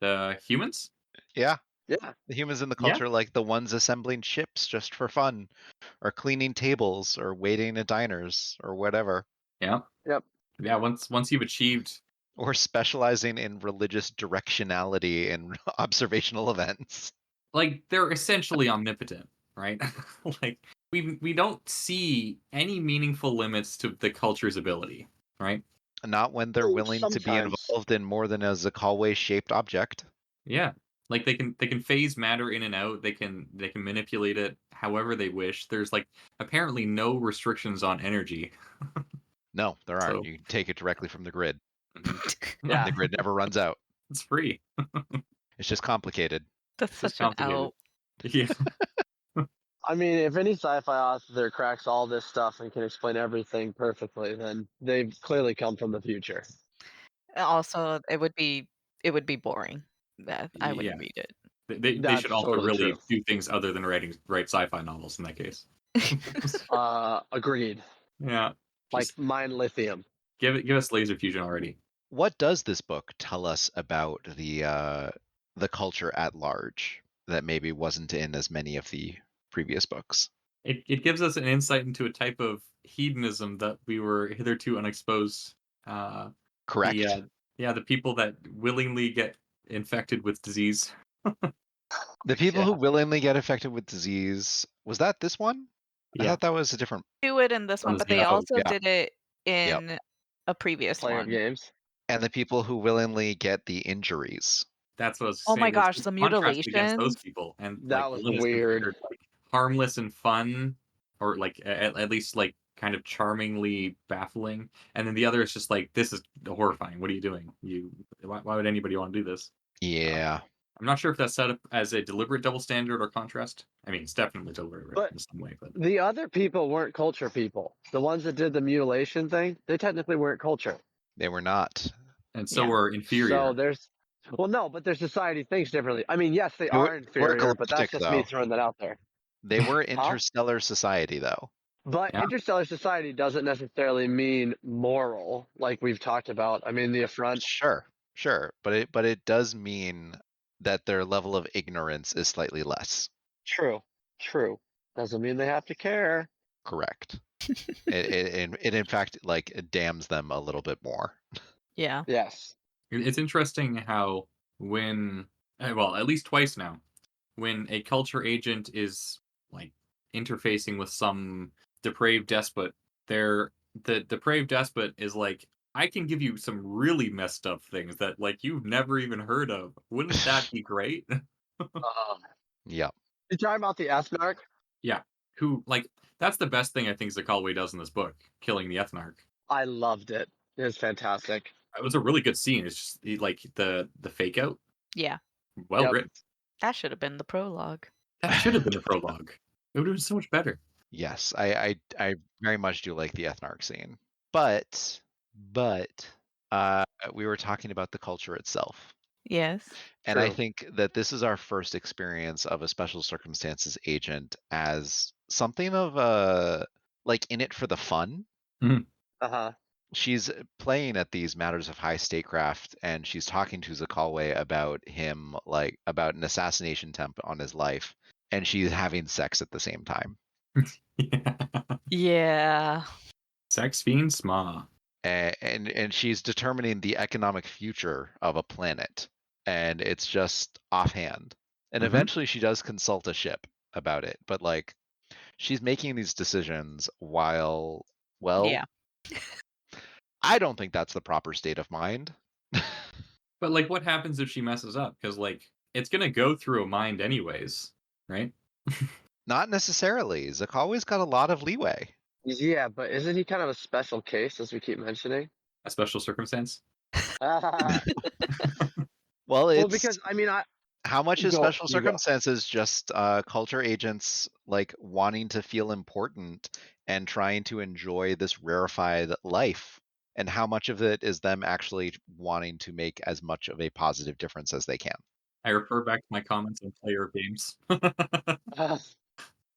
The humans? Yeah, Yeah. the humans in the Yeah. culture, like the ones assembling ships just for fun, or cleaning tables, or waiting at diners, or whatever, Yeah. Yep. Yeah, once you've achieved, or specializing in religious directionality in observational events. like, they're essentially omnipotent, right? Like we don't see any meaningful limits to the culture's ability, right? Not when they're Well, willing to be sometimes. involved in more than a Zakalway shaped object. Yeah. Like they can phase matter in and out. They can manipulate it however they wish. There's like apparently no restrictions on energy. No, there aren't. So You can take it directly from the grid. Yeah. The grid never runs out. it's free. It's just complicated. That's It's just such an complicated. out. Yeah. I mean, if any sci-fi author cracks all this stuff and can explain everything perfectly, then they've clearly come from the future. Also, it would be boring. That I Yeah. wouldn't read it. They should That's also totally really true. do things other than write sci-fi novels in that case. Agreed. Yeah. Like Just mine lithium. give us laser fusion already. What does this book tell us about the culture at large that maybe wasn't in as many of the previous books? It gives us an insight into a type of hedonism that we were hitherto unexposed. Uh, the Correct. yeah, the people that willingly get infected with disease. The people Yeah. who willingly get affected with disease, was that this one? I Yeah. thought that was a different. Do it in this On one, the but same they Oh, also yeah. did it Yep. in a previous Playing of one. games. And the people who willingly get the injuries. That's what I was Oh my saying. There's gosh, this the contrast against those mutilations. people, and That like was one is weird. considered like harmless and fun, or like at least like kind of charmingly baffling, and then the other is just like this is horrifying. What are you doing? Why would anybody want to do this? Yeah. I'm not sure if that's set up as a deliberate double standard or contrast. I mean, it's definitely deliberate But in some way, but the other people weren't culture people. The ones that did the mutilation thing, they technically weren't culture. They were not. and so Yeah. we're inferior. So there's, well, no, but their society thinks differently. I mean, yes, they They are were inferior, but that's galactic, just me though. throwing that out there. They were Huh? interstellar society, though. But Yeah. interstellar society doesn't necessarily mean moral, like we've talked about. I mean, the affront. Sure, sure, but it does mean that their level of ignorance is slightly less. True, true. Doesn't mean they have to care. Correct. It in fact like it damns them a little bit more. Yeah. Yes. It's interesting how when well, at least twice now, when a culture agent is like interfacing with some depraved despot, the depraved despot is like, I can give you some really messed up things that like you've never even heard of. Wouldn't that be great? Yeah. You talking about the Ethnarch? Yeah. Who like that's the best thing I think Zakalwe does in this book, killing the Ethnarch. I loved it. It was fantastic. It was a really good scene. It's just like the fake out. Yeah. Well Yep. written. That should have been the prologue. That should have been the prologue. It would have been so much better. Yes, I very much do like the Ethnarch scene. But we were talking about the culture itself. Yes. And I True. think that this is our first experience of a special circumstances agent as something of a like in it for the fun. Uh-huh. She's playing at these matters of high statecraft and she's talking to Zakalwe about him like about an assassination attempt on his life and she's having sex at the same time. Yeah. Yeah. Sex fiend Sma. And she's determining the economic future of a planet and it's just offhand and Mhm. eventually she does consult a ship about it but like she's making these decisions while well Yeah. I don't think that's the proper state of mind. But like what happens if she messes up? Because like it's gonna go through a mind anyways, right? Not necessarily. Zakalwe's got a lot of leeway. Yeah, but isn't he kind of a special case, as we keep mentioning? A special circumstance. well, Well, it's because I mean, how much is go, special you go. circumstances just culture agents like wanting to feel important and trying to enjoy this rarefied life? And how much of it is them actually wanting to make as much of a positive difference as they can? I refer back to my comments on player games. Uh,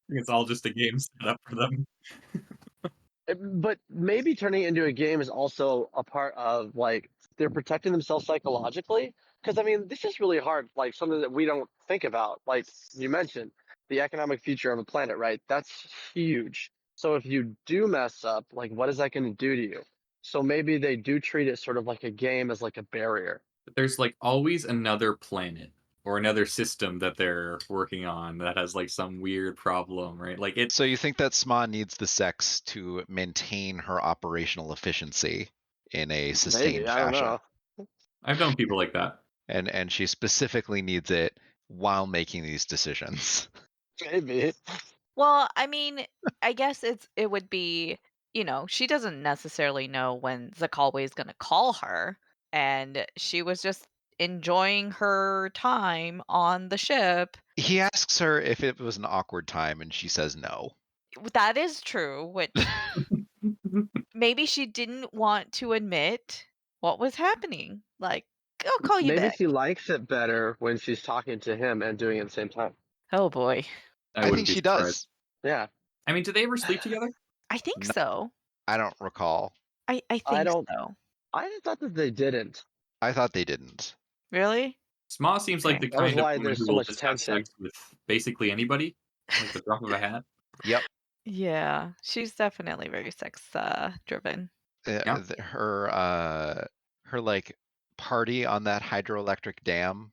It's all just a game set up for them. but maybe turning it into a game is also a part of like they're protecting themselves psychologically. Because I mean, this is really hard. Like something that we don't think about. Like you mentioned, the economic future of a planet, right? That's huge. So if you do mess up, like what is that going to do to you? So maybe they do treat it sort of like a game as like a barrier. But there's like always another planet or another system that they're working on that has like some weird problem, right? Like it So you think that Sma needs the sex to maintain her operational efficiency in a Maybe sustained I don't fashion? know. I've known people like that. And she specifically needs it while making these decisions. Maybe. Well, I mean, I guess it would be, she doesn't necessarily know when Zakalwe is going to call her, and she was just enjoying her time on the ship. He asks her if it was an awkward time and she says no. That is true, which maybe she didn't want to admit what was happening. Like, I'll call you Maybe back. she likes it better when she's talking to him and doing it at the same time. Oh boy. I I wouldn't think be she surprised. does. Yeah. I mean, do they ever sleep together? I think No, so. I don't recall. I I think don't. so. I just thought that they didn't. I thought they didn't. Really? Sma seems like the Okay. That was kind of why woman there's who so will much just have tension. sex with basically anybody, like the drop of a hat. Yep. Yeah, she's definitely very sex driven. Yeah. Her like party on that hydroelectric dam.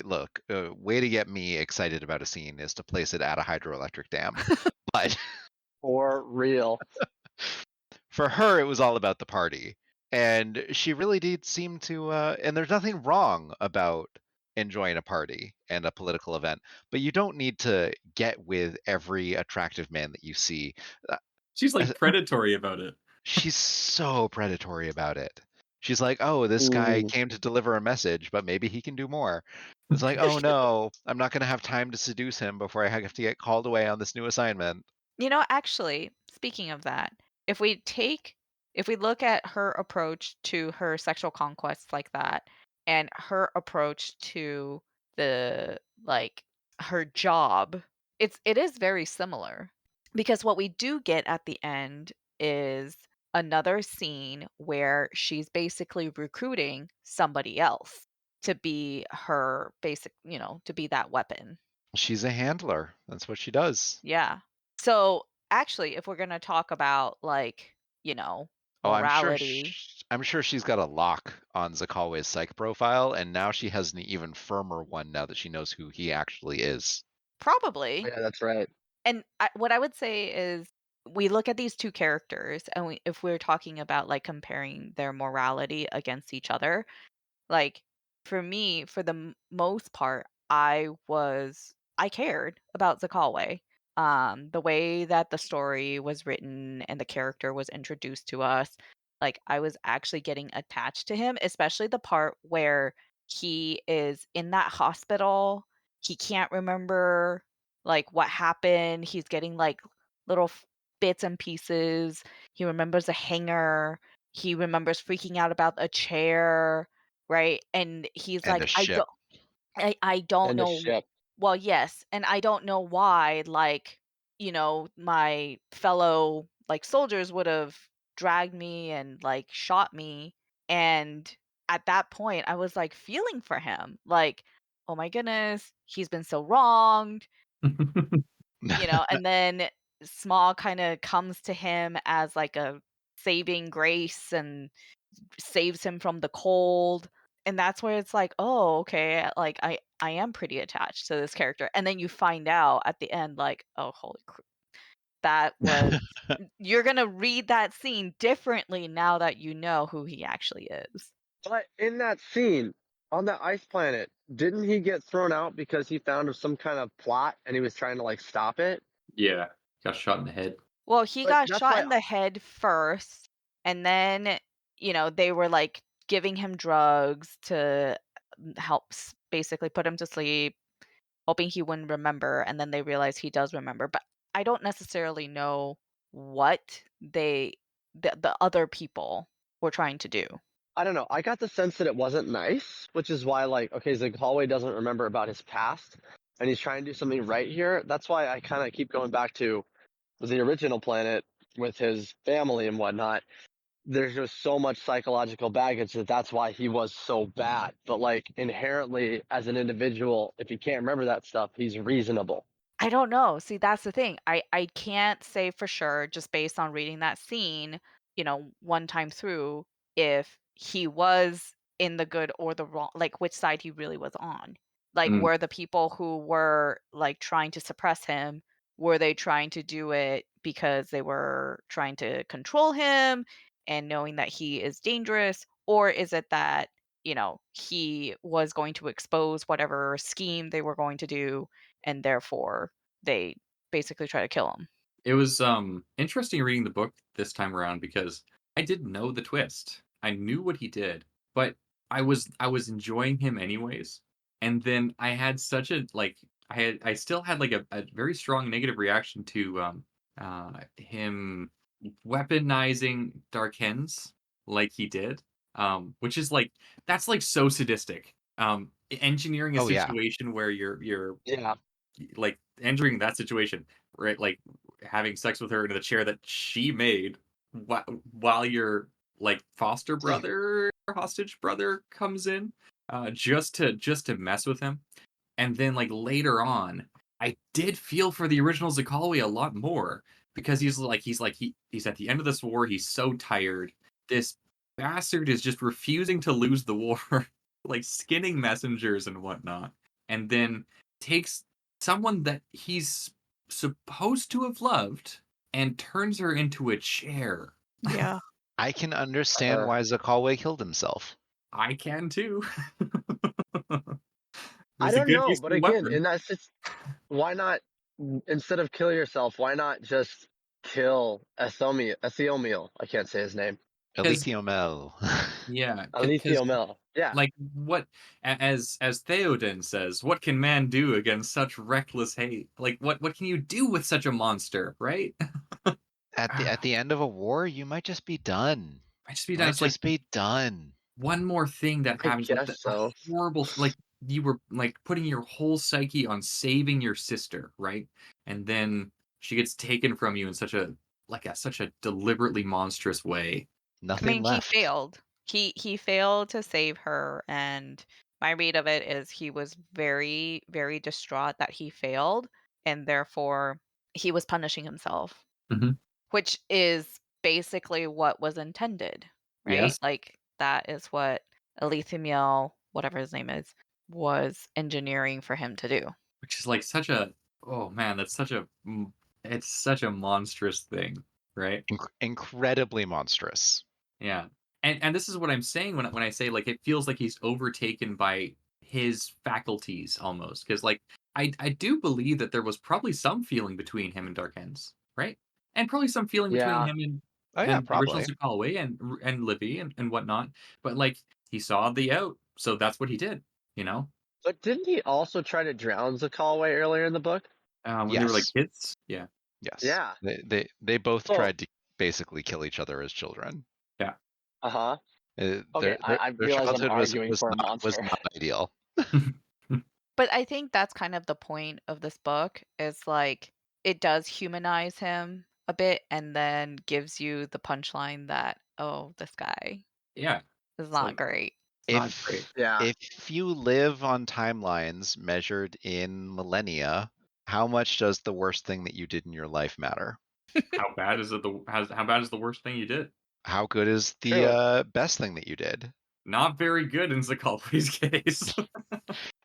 Look, way to get me excited about a scene is to place it at a hydroelectric dam. But For real. For her, it was all about the party. And she really did seem to, and there's nothing wrong about enjoying a party and a political event, but you don't need to get with every attractive man that you see. Uh, She's like predatory about it. She's so predatory about it. She's like, oh, this guy Ooh. came to deliver a message, but maybe he can do more. It's like, oh no, I'm not going to have time to seduce him before I have to get called away on this new assignment. Actually, speaking of that, if we take if we look at her approach to her sexual conquests like that and her approach to the like her job, it is very similar. Because what we do get at the end is another scene where she's basically recruiting somebody else to be her to be that weapon. She's a handler. That's what she does. Yeah. So, actually, if we're gonna talk about, Oh, morality, I'm sure she's got a lock on Zakalwe's psych profile, and now she has an even firmer one now that she knows who he actually is. probably. Yeah, that's right. And what I would say is we look at these 2 characters, and if we're talking about, like, comparing their morality against each other, like, for me, for the most part, I cared about Zakalwe. The way that the story was written and the character was introduced to us, like, I was actually getting attached to him, especially the part where he is in that hospital. He can't remember, like, what happened. He's getting, like, little bits and pieces. He remembers a hanger. He remembers freaking out about a chair. Right? And he's And like, a ship. I don't And the know. ship. Well, yes, and I don't know why, like, my fellow, like, soldiers would have dragged me and, like, shot me, and at that point, I was, like, feeling for him, like, "Oh my goodness, he's been so wronged," and then Small kinda comes to him as, like, a saving grace and saves him from the cold, and that's where it's like, "Oh, okay, like, I am pretty attached to this character," and then you find out at the end, like, "Oh, holy that was." You're gonna read that scene differently now that you know who he actually is. But in that scene on that ice planet, didn't he get thrown out because he found some kind of plot and he was trying to like stop it? Yeah, got shot in the head. Well, he But got that's shot why in the head first, and then, they were, like, giving him drugs to help basically put him to sleep, hoping he wouldn't remember, and then they realize he does remember, but I don't necessarily know what the other people were trying to do. I don't know. I got the sense that it wasn't nice, which is why like okay, the hallway doesn't remember about his past and he's trying to do something right here. That's why I kind of keep going back to the original planet with his family and whatnot. There's just so much psychological baggage that's why he was so bad. But like inherently as an individual, if he can't remember that stuff, he's reasonable. I don't know. See, that's the thing. I can't say for sure just based on reading that scene, one time through if he was in the good or the wrong, like which side he really was on. Like Mm. were the people who were like trying to suppress him, were they trying to do it because they were trying to control him and knowing that he is dangerous, or is it that, he was going to expose whatever scheme they were going to do and therefore they basically try to kill him. It was interesting reading the book this time around because I didn't know the twist. I knew what he did, but I was enjoying him anyways. And then I had such a like I still had like a very strong negative reaction to him weaponizing Darkens like he did. Which is like that's like so sadistic. Engineering a Oh yeah. situation where you're Yeah. like entering that situation, right? Like having sex with her in the chair that she made while your like foster brother or hostage brother comes in, just to mess with him. And then like later on, I did feel for the original Zakalwi a lot more because he's at the end of this war. He's so tired. This bastard is just refusing to lose the war, like skinning messengers and whatnot, and then takes someone that he's supposed to have loved and turns her into a chair. Yeah. I can understand Uh, why Zakalwe killed himself. I can too. It I was a don't good know, use but of the again, weapon. in that why not instead of kill yourself? Why not just kill Ethiomiel? I can't say his name. Because Elithiomel. yeah, because Alithiomel. Yeah, like what as Theoden says, what can man do against such reckless hate? Like what can you do with such a monster, right? At the end of a war, you might just be done. I just be You done. might It's like just be done. one more thing that I happens, like guess the so. horrible, like you were like putting your whole psyche on saving your sister, right? And then she gets taken from you in such a deliberately monstrous way. I Nothing mean, he left. failed. He failed to save her, and my read of it is he was very, very distraught that he failed, and therefore he was punishing himself, Mhm. which is basically what was intended, right? Yes, Like that is what Alethamiel, whatever his name is, was engineering for him to do. which is like such a oh man, it's such a monstrous thing, right? Incredibly monstrous. Yeah. And this is what I'm saying when I say like it feels like he's overtaken by his faculties almost because like I do believe that there was probably some feeling between him and Dark Ends, right? And probably some feeling between Yeah, him Oh yeah, and the original probably. Zakalwe and Livy and whatnot. But like he saw the out, so that's what he did, you know? but didn't he also try to drown Zakalway earlier in the book? When they were like Yes. kids, yeah, Yes. Yeah. They both So, tried to basically kill each other as children. yeah. uh-huh. Their Okay, I their realize I'm childhood arguing for a was monster. not ideal. But I think that's kind of the point of this book is like it does humanize him a bit and then gives you the punchline that, oh, this guy Yeah, is it's not like great. it's not great. If Yeah. if you live on timelines measured in millennia, how much does the worst thing that you did in your life matter? How bad is the worst thing you did? How good is the True. best thing that you did? Not very good in Zakalwe's case.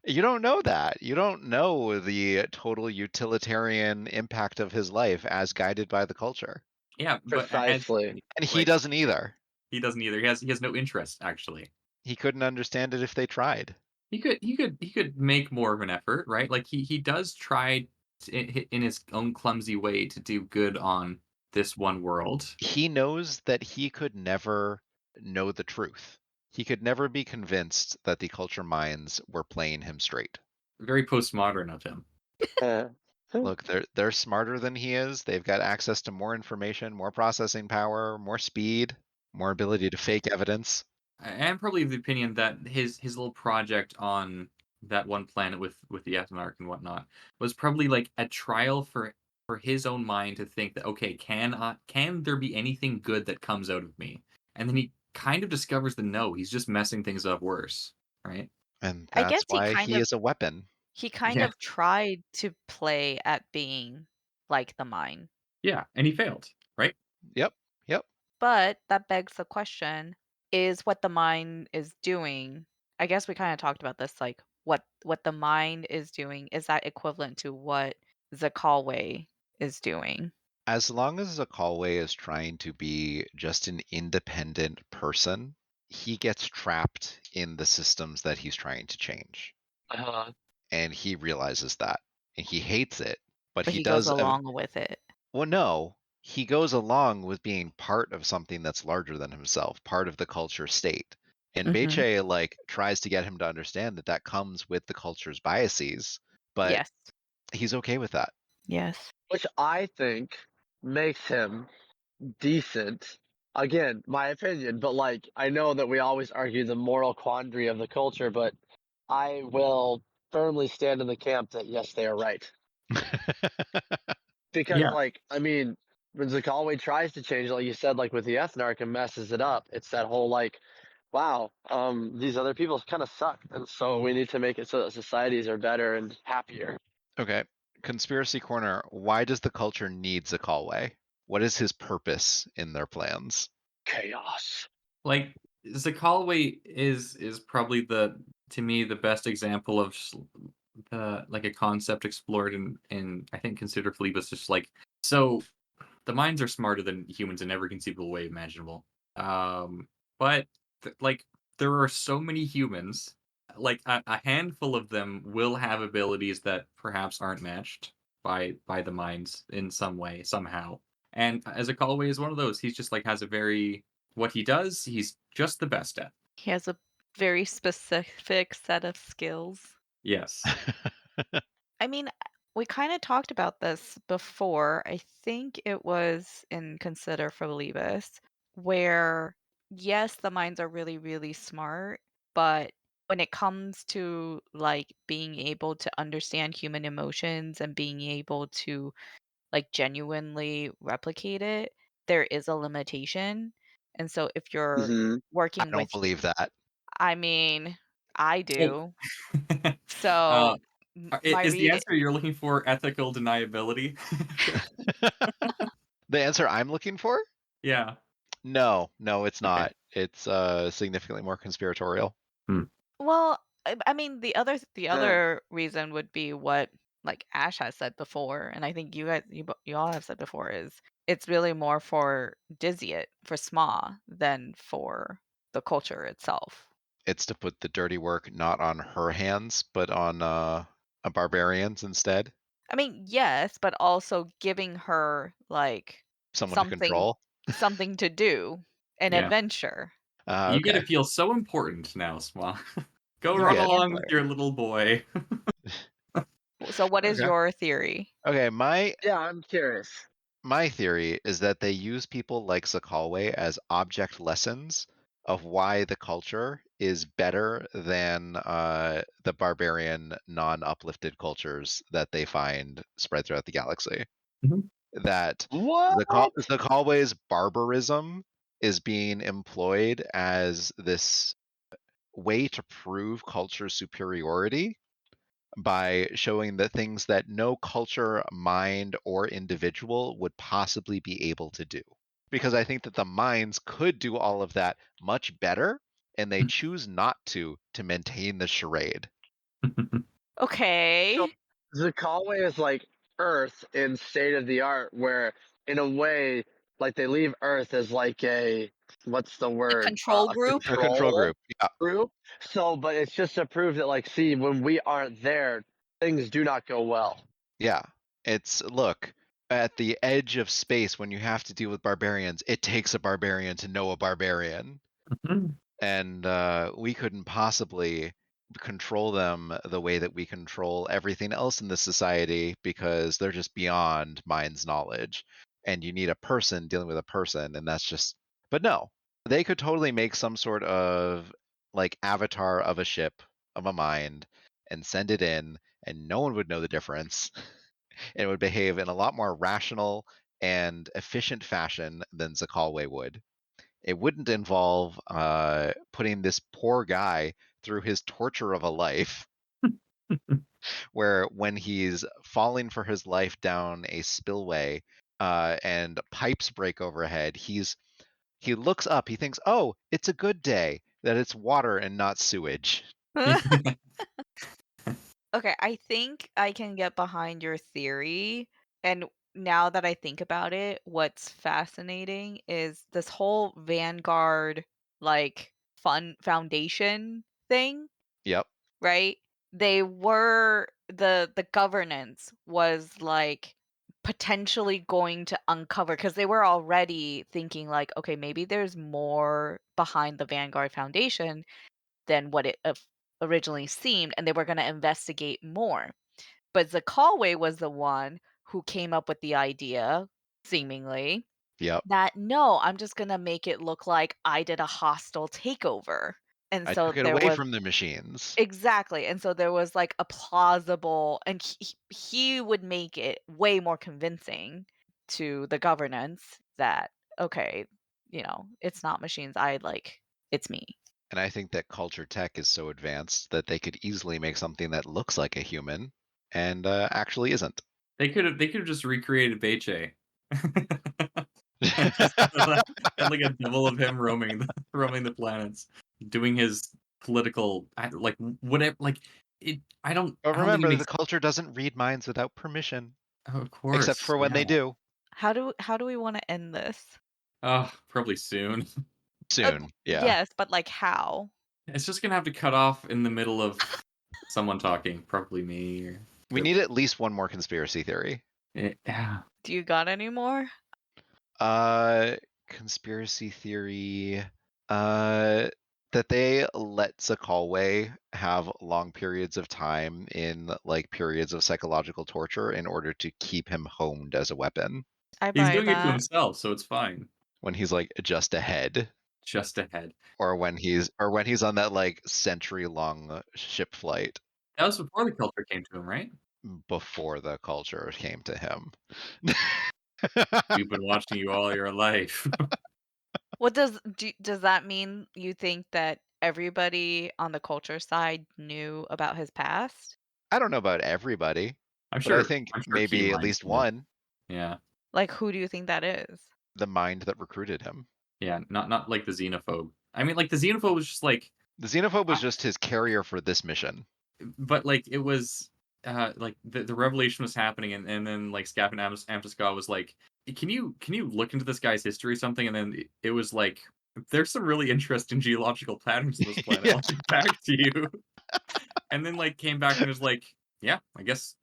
You don't know that. You don't know the total utilitarian impact of his life as guided by the culture. Yeah, but as Precisely. And he like doesn't either. he doesn't either. He has no interest actually. He couldn't understand it if they tried. He could make more of an effort, right? Like he does try in his own clumsy way to do good on this one world. He knows that he could never know the truth. He could never be convinced that the culture minds were playing him straight. Very postmodern of him. Uh, Look, they're smarter than he is. They've got access to more information, more processing power, more speed, more ability to fake evidence. I am probably of the opinion that his little project on that one planet with the Ethnarch and whatnot was probably like a trial for his own mind to think that okay, can there be anything good that comes out of me? And then he kind of discovers the no, he's just messing things up worse, right? And I guess that's why he is a weapon. he kind Yeah, of tried to play at being like the mine. yeah, and he failed, right? Yep. Yep. But that begs the question, is what the mind is doing, I guess we kind of talked about this, like what the mind is doing, is that equivalent to what Zakalwe is doing? As long as Zakalwe is trying to be just an independent person, he gets trapped in the systems that he's trying to change. uh, And he realizes that. And he hates it, but But he he goes does. along with it. Well, no, he goes along with being part of something that's larger than himself, part of the culture state. And Mhm. Beche like tries to get him to understand that that comes with the culture's biases, but Yes. he's okay with that. Yes. which I think makes him decent. Again, my opinion, but like I know that we always argue the moral quandary of the culture, but I will firmly stand in the camp that yes, they are right. Because Yeah. like I mean, when Zakalwe tries to change, like you said, like with the Ethnarch and messes it up, it's that whole like, wow, these other people kind of suck, and so we need to make it so that societies are better and happier. Okay. Conspiracy Corner, why does the culture need Zakalwe? What is his purpose in their plans? Chaos. Like Zakalwe is probably the to me the best example of the like a concept explored in I think Consider Phoebus just like so the minds are smarter than humans in every conceivable way imaginable. But like there are so many humans, like a handful of them will have abilities that perhaps aren't matched by the minds in some way somehow. And as a Callaway is one of those, he's just like has a very what he does, he's just the best at. He has a very specific set of skills. Yes. I mean, we kind of talked about this before. I think it was in Consider for Believers, where yes, the minds are really, really smart, but when it comes to like being able to understand human emotions and being able to like genuinely replicate it, there is a limitation. And so if you're Hmm. I working don't with, believe that. I mean, I So, do. uh, So my is the read answer you're looking for ethical deniability? The answer I'm looking for? Yeah. No, it's Okay. not. It's significantly more conspiratorial. Hmm. Well, I mean, the Yeah. other reason would be what like Ash has said before, and I think you all have said before is it's really more for Diziet for Sma than for the culture itself. It's to put the dirty work not on her hands, but on a barbarian's instead. I mean, yes, but also giving her like Someone to something control. something to do, an Yeah. adventure. You get to Okay. feel so important now, Swan. Go You You're a run get. along with handler. your little boy. So what is Okay. your theory? Okay, Yeah, I'm curious. my theory is that they use people like Zakalwe as object lessons of why the culture is better than the barbarian, non-uplifted cultures that they find spread throughout the galaxy. Mhm. That What? Zakalwe's barbarism is being employed as this way to prove culture superiority by showing the things that no culture, mind, or individual would possibly be able to do. Because I think that the minds could do all of that much better, and they choose not to maintain the charade. So Okay. Zakalwe is like Earth in state of the art, where in a way, like they leave Earth as like a what's the A word? control A group? A control control group. Yeah. group. So, but it's just to prove that, like, see, when we aren't there, things do not go well. Yeah. It's look, at the edge of space when you have to deal with barbarians, it takes a barbarian to know a barbarian. Mhm. And we couldn't possibly control them the way that we control everything else in this society because they're just beyond mind's knowledge. And you need a person dealing with a person, and that's just. But no, they could totally make some sort of like avatar of a ship of a mind and send it in, and no one would know the difference. And it would behave in a lot more rational and efficient fashion than Zakalwe would. It wouldn't involve putting this poor guy through his torture of a life, where when he's falling for his life down a spillway and pipes break overhead, he looks up, he thinks, "Oh, it's a good day that it's water and not sewage." Okay, I think I can get behind your theory. And now that I think about it, what's fascinating is this whole Vanguard like fun foundation thing, Yep, right? They were the governance was like potentially going to uncover because they were already thinking like, okay, maybe there's more behind the Vanguard Foundation than what it originally seemed, and they were going to investigate more. But Zakalwe was the one who came up with the idea, seemingly, yep. that no, I'm just going to make it look like I did a hostile takeover. And I so took it there away was from the machines. exactly. And so there was like a plausible, and he would make it way more convincing to the governance that, okay, it's not machines. It's me. And I think that culture tech is so advanced that they could easily make something that looks like a human and actually isn't. They could have just recreated Beche. And just had like a double of him roaming the planets, doing his political like whatever like it. But I don't think it remember, the makes. culture doesn't read minds without permission, Oh, of except course, for when yeah. they do. How do we want to end this? Probably soon. Soon, yeah. Yes, but like how? It's just gonna have to cut off in the middle of someone talking, probably me We need at least one more conspiracy theory. yeah. Do you got any more? Uh, conspiracy theory. That they let Zakalwe have long periods of time in like periods of psychological torture in order to keep him honed as a weapon I He's buy doing it to that. himself, so it's fine. when he's like just ahead, Just ahead. or when he's on that like century long ship flight That was before the culture came to him, right? before the culture came to him. We've been watching you all your life. What does that mean you think that everybody on the culture side knew about his past? I don't know about everybody, I'm but I sure think I'm sure key maybe at minds least did. one, Yeah. Like who do you think that is? the mind that recruited him. Yeah, not like the xenophobe. I mean, like, the xenophobe was just like The xenophobe was I just his carrier for this mission. but, like, it was, like, the revelation was happening, and then, like, Scap and Amtiscaw was like, Can you look into this guy's history or something?" And then it was like, "There's some really interesting geological patterns in this planet. Yeah. I'll get back to you." And then, like, came back and was like, "Yeah, I guess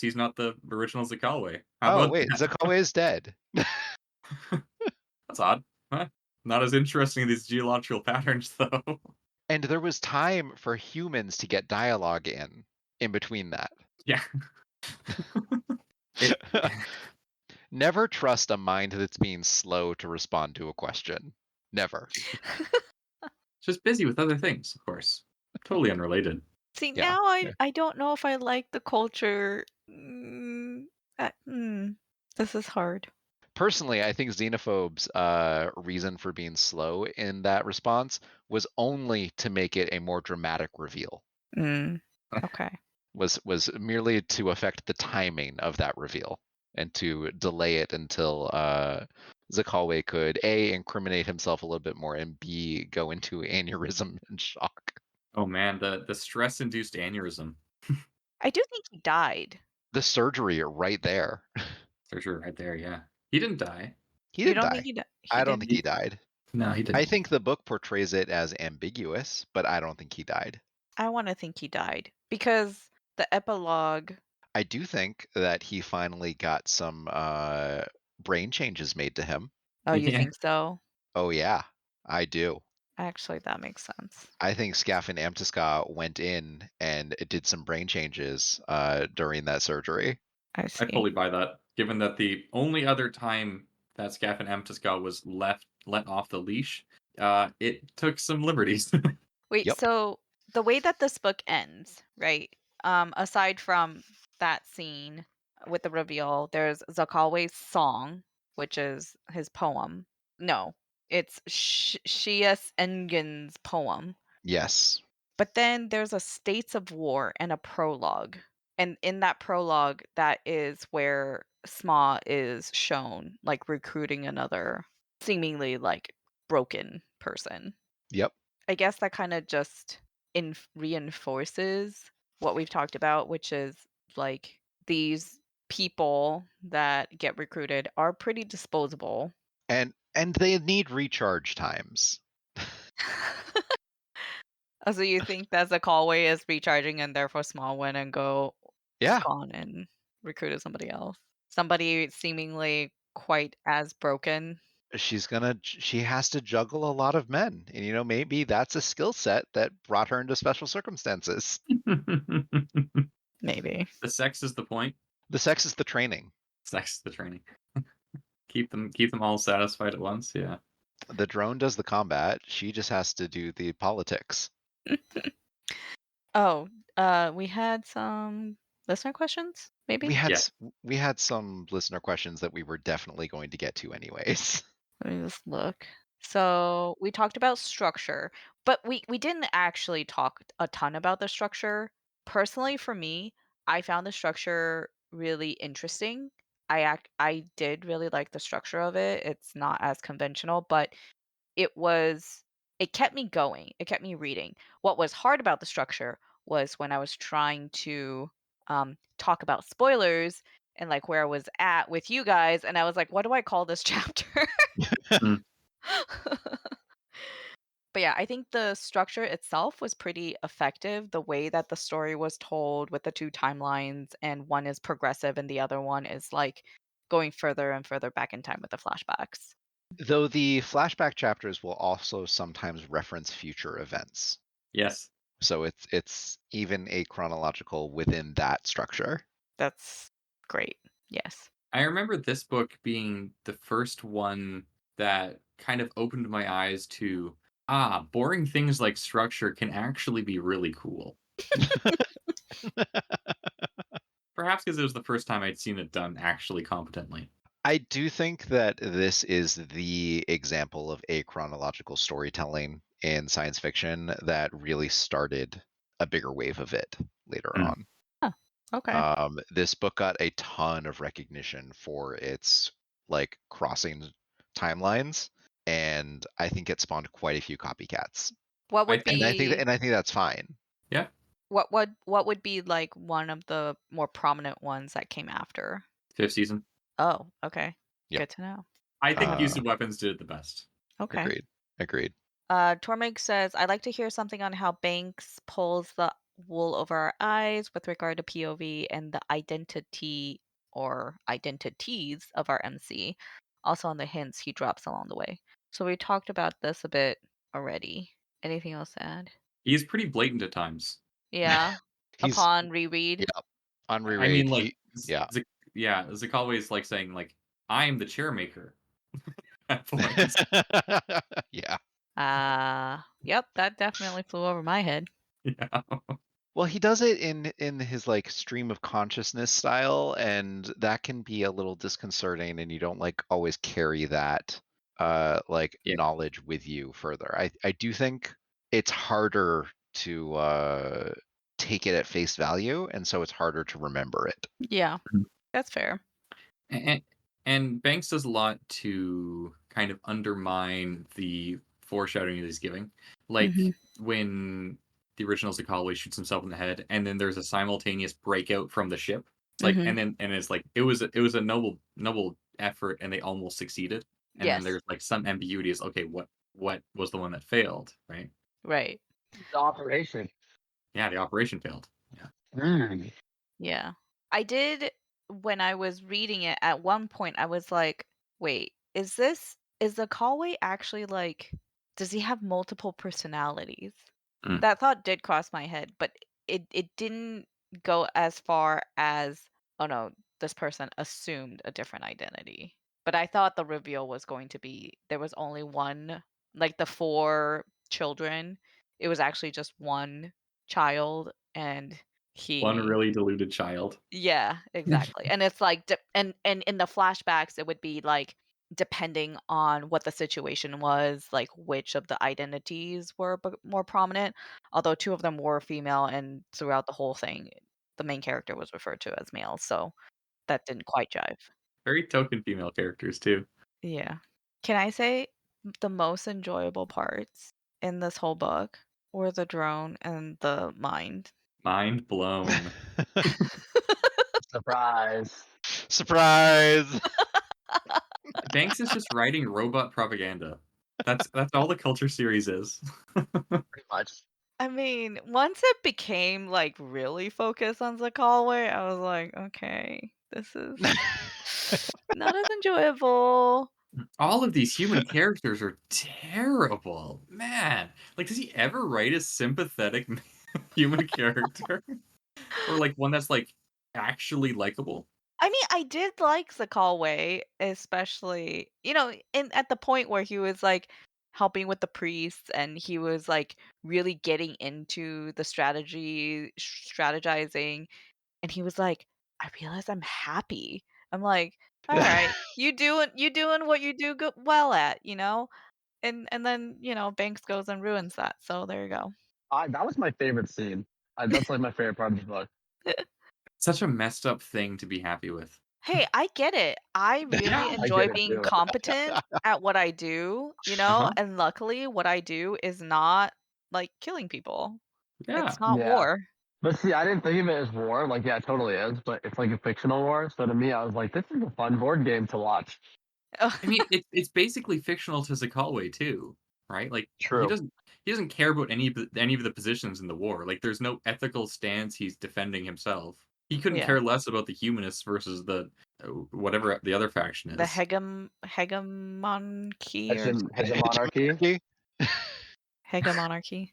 he's not the original Zakalwe. How Oh about wait, that?" Zakalwe is dead. That's odd. Huh. Not as interesting, these geological patterns, though. And there was time for humans to get dialogue in between that. Yeah. It Never trust a mind that's being slow to respond to a question. Never. just busy with other things, of course. Totally unrelated. See, Yeah. now I Yeah. I don't know if I like the culture. Mm, this is hard. Personally, I think Xenophobe's reason for being slow in that response was only to make it a more dramatic reveal. Mm, okay. Was merely to affect the timing of that reveal and to delay it until Zakalwe could A, incriminate himself a little bit more, and B, go into aneurysm and shock. Oh man, the stress-induced aneurysm. I do think he died. The surgery right there. Surgery right there, yeah. He didn't die. He You didn't don't think die. he he I don't think didn't? he died. No, he I didn't. think the book portrays it as ambiguous, but I don't think he died. I want to think he died because the epilogue. I do think that he finally got some brain changes made to him. Oh, you Yeah. think so? Oh yeah, I do. Actually, that makes sense. I think Scaff and Amtiska went in and did some brain changes during that surgery. I I see. fully buy that. Given that the only other time that Scaff and Amtisca was let off the leash, it took some liberties. Wait, Yep. so the way that this book ends, right? Aside from that scene with the reveal, there's Zakalwe's song, which is his poem. No, it's Shias Engin's poem. Yes. But then there's a States of War and a prologue. And in that prologue, that is where Sma is shown, like recruiting another seemingly like broken person. Yep. I guess that kind of just reinforces what we've talked about, which is like these people that get recruited are pretty disposable. And they need recharge times. Oh, so you think that Zakalwe is recharging and therefore Small went and Yeah. gone and recruited somebody else? Somebody seemingly quite as broken? She has to juggle a lot of men. And maybe that's a skill set that brought her into special circumstances. The Maybe. sex is the point. The sex is the training. Sex is the training. Keep them all satisfied at once. Yeah. The drone does the combat. She just has to do the politics. Oh, we had some listener questions, We maybe? had Yeah. s- we had some listener questions that we were definitely going to get to anyways. Let me just look. So we talked about structure, but we didn't actually talk a ton about the structure. Personally, for me, I found the structure really interesting. I did really like the structure of it. It's not as conventional, but it kept me going. It kept me reading. What was hard about the structure was when I was trying to talk about spoilers and like where I was at with you guys, and I was like, what do I call this chapter? Mm. But yeah, I think the structure itself was pretty effective. The way that the story was told with the two timelines, and one is progressive and the other one is like going further and further back in time with the flashbacks. Though the flashback chapters will also sometimes reference future events. Yes. So it's even a chronological within that structure. That's great. Yes. I remember this book being the first one that kind of opened my eyes to boring things like structure can actually be really cool. Perhaps because it was the first time I'd seen it done actually competently. I do think that this is the example of achronological storytelling in science fiction that really started a bigger wave of it later Mm. on. Huh. Okay. This book got a ton of recognition for its like crossing timelines, and I think it spawned quite a few copycats. What I would think, be And I think that's fine. yeah, what would be like one of the more prominent ones that came after? 5th season. Oh, okay. Yep. Good to know. I think use Uh, of weapons did it the best. Okay. agreed. Tormig says, I'd like to hear something on how Banks pulls the wool over our eyes with regard to POV and the identity or identities of our MC. Also on the hints he drops along the way. So we talked about this a bit already. Anything else to add? He's pretty blatant at times. Yeah. He's Upon reread. yeah, on I mean, reread, like, yeah. Zakalwe is like saying, like, I am the chair maker at points. Yeah. Yep, that definitely flew over my head. Yeah. Well, he does it in his like stream of consciousness style, and that can be a little disconcerting, and you don't like always carry that like Yeah. knowledge with you further. I do think it's harder to take it at face value, and so it's harder to remember it. Yeah, that's fair. And, and Banks does a lot to kind of undermine the foreshadowing that he's giving. Like when the original Zakalwe shoots himself in the head, and then there's a simultaneous breakout from the ship. It's like, and it's like it was a noble effort, and they almost succeeded. And then Yes. there's like some ambiguity is okay, what was the one that failed, right? Right. The operation. Yeah, the operation failed. Yeah. Mm. Yeah. I did when I was reading it at one point I was like, wait, is the Callway actually like does he have multiple personalities? Mm. That thought did cross my head, but it didn't go as far as oh no, this person assumed a different identity. But I thought the reveal was going to be there was only one like the four children. It was actually just one child and One he really deluded child. yeah, exactly. And it's like and in the flashbacks it would be like depending on what the situation was, like which of the identities were more prominent. Although two of them were female and throughout the whole thing the main character was referred to as male, so that didn't quite jive. Very token female characters too. Yeah. Can I say the most enjoyable parts in this whole book were the drone and the mind? Mind blown. Surprise. Surprise! Banks is just writing robot propaganda. That's all the culture series is. Pretty much. I mean, once it became like really focused on Zakalwe, I was like, okay, this is not as enjoyable. All of these human characters are terrible. Man, like does he ever write a sympathetic human character? Or like one that's like actually likable? I mean, I did like Zakalwe, especially, in at the point where he was like helping with the priests and he was like really getting into the strategizing, and he was like, I realize I'm happy. I'm like, all right, you doing what you do well at, and then Banks goes and ruins that. So there you go. That was my favorite scene. That's like my favorite part of the book. Such a messed up thing to be happy with. Hey, I get it. I really Yeah, I enjoy get it being too. competent at what I do, Uh-huh. and luckily what I do is not like killing people. Yeah. It's not Yeah. war. But see, I didn't think of it as war. Like, yeah, it totally is, but it's like a fictional war. So to me, I was like, this is a fun board game to watch. I mean, it's basically fictional to Zakalwe too, right? Like True. he doesn't care about any of the positions in the war. Like there's no ethical stance he's defending himself. He couldn't Yeah. care less about the humanists versus the whatever the other faction The is. hegemonarchy or Hegemonarchy. hegemonarchy.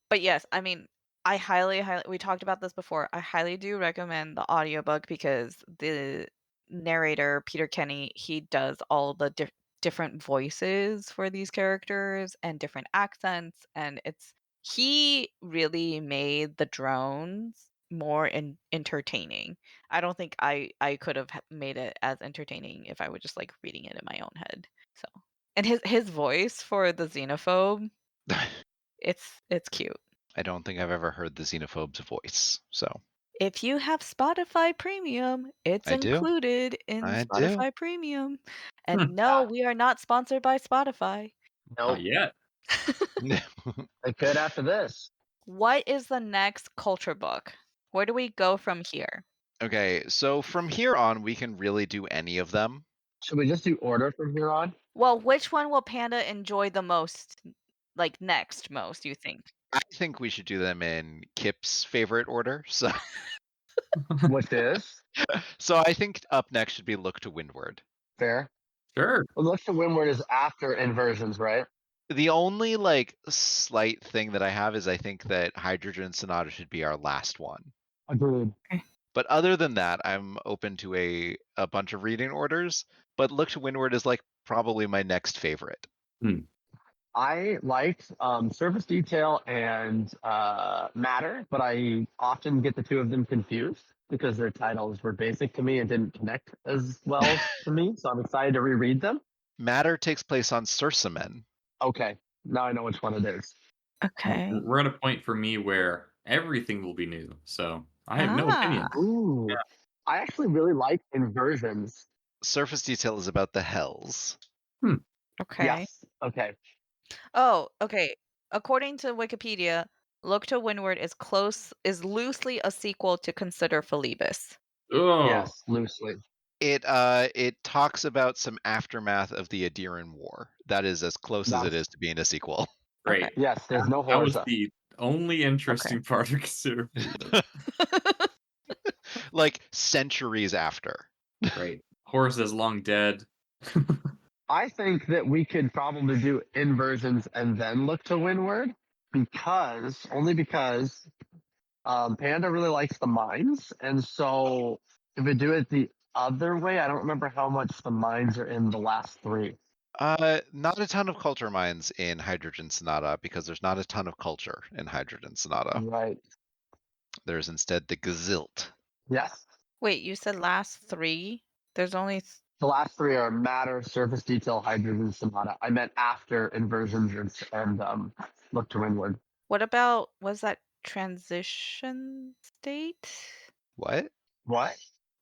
But yes, I mean, I highly we talked about this before. I highly do recommend the audiobook because the narrator, Peter Kenny, he does all the different voices for these characters and different accents, and he really made the drones more entertaining. I don't think I could have made it as entertaining if I was just like reading it in my own head. So, and his voice for the xenophobe, it's cute. I don't think I've ever heard the xenophobe's voice, so If you have Spotify Premium, it's I do. included in I do. Spotify Premium. And Hmm, no, we are not sponsored by Spotify. Nope. not yet. I could after this. What is the next culture book? Where do we go from here? Okay, so from here on, we can really do any of them. Should we just do order from here on? Well, which one will Panda enjoy the most, like next most, you think? I think we should do them in Kip's favorite order. So, Which is so I think up next should be Look to Windward. fair. Sure. Well, Look to Windward is after inversions, right? The only like slight thing that I have is I think that Hydrogen Sonata should be our last one. Agreed. But other than that, I'm open to a bunch of reading orders. But Look to Windward is like probably my next favorite. I liked surface detail and matter, but I often get the two of them confused because their titles were basic to me and didn't connect as well to me. So I'm excited to reread them. Matter takes place on Sursamen. Okay, now I know which one it is. Okay. We're at a point for me where everything will be new, so I have no opinion. Ooh, Yeah. I actually really like inversions. Surface detail is about the hells. Okay. Yes. Okay. Oh, okay. According to Wikipedia, Look to Windward is loosely a sequel to Consider Phoebus. Oh, Yes, loosely. It talks about some aftermath of the Adiran War. That is as close as it That's- is to being a sequel. great. Okay. Yes, there's no That was Horza. the only interesting part of Consider. Like centuries after. Right. Horus is long dead. I think that we could probably do inversions and then look to Windward only because Panda really likes the mines, and so if we do it the other way, I don't remember how much the mines are in the last three. Not a ton of culture mines in Hydrogen Sonata because there's not a ton of culture in Hydrogen Sonata. Right. There's instead the Gazilt. Yes. Wait, you said last 3? There's only The last three are matter, surface detail, hydrogen sonata. I meant after inversions and look to windward. What about was that transition state? What? What?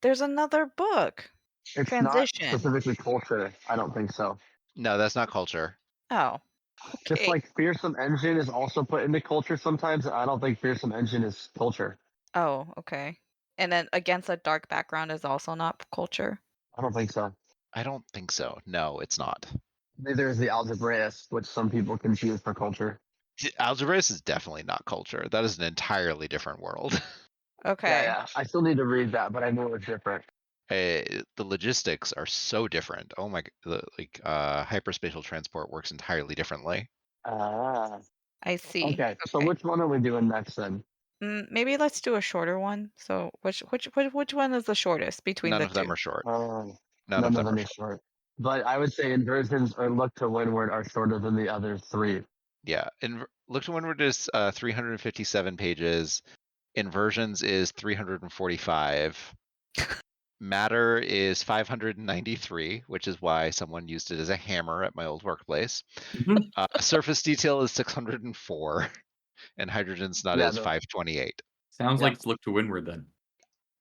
There's another book. It's not Transition. specifically culture. I don't think so. No, that's not culture. Oh. Just Okay. like fearsome engine is also put into culture sometimes. I don't think fearsome engine is culture. Oh, okay. And then against a dark background is also not culture. I don't think so. I don't think so. No, it's not. Neither is the algebraist, which some people confuse for culture. Algebraist is definitely not culture. That is an entirely different world. Okay. Yeah. I still need to read that, but I know it's different. The logistics are so different. Oh my, hyperspatial transport works entirely differently. Ah. I see. Okay. So which one are we doing next then? Maybe let's do a shorter one. So which one is the shortest between None the of them two? are short. None None of of them them are is short. short. But I would say inversions or look to windward are shorter than the other three. Yeah, Look to Windward is 357 pages. Inversions is 345. Matter is 593, which is why someone used it as a hammer at my old workplace. Mhm. Surface detail is 604, and Hydrogen Sonata Yeah, is 528. Sounds Yeah. like it's Look to Windward then.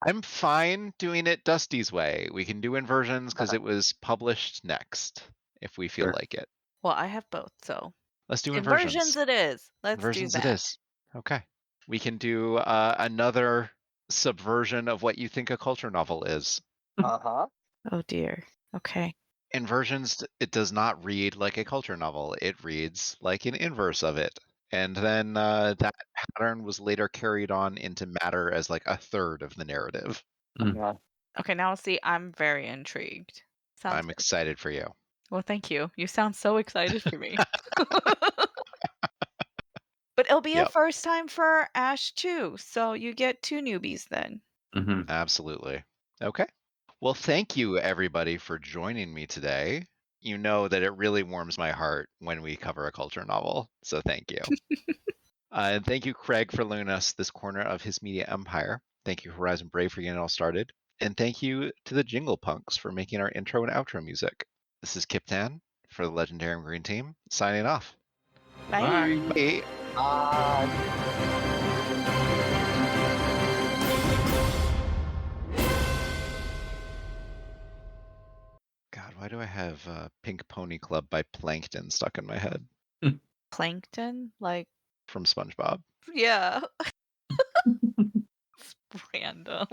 I'm fine doing it Dusty's way. We can do inversions because it was published next, if we feel Sure. like it. Well, I have both, so Let's do inversions inversions. it is. Let's Inversions do it that. is. Okay. We can do another subversion of what you think a culture novel is. Uh-huh. Oh dear. Okay. In versions, it does not read like a culture novel. It reads like an inverse of it. And then that pattern was later carried on into Matter as like a third of the narrative. Yeah. Okay, now see, I'm very intrigued. Sounds I'm good. excited for you. Well, thank you. You sound so excited for me. But it'll be a Yep, first time for Ash too, so you get 2 newbies then. Mhm. absolutely. Okay. Well, thank you everybody for joining me today. You know that it really warms my heart when we cover a culture novel, so thank you. And thank you, Craig, for loaning us this corner of his media empire. Thank you, Horizon Brave, for getting it all started. And thank you to the Jingle Punks for making our intro and outro music. This is Kyptan for the Legendary Green Team, signing off. Bye. Bye. God, why do I have Pink Pony Club by Plankton stuck in my head Plankton? Like, from SpongeBob? yeah. Random.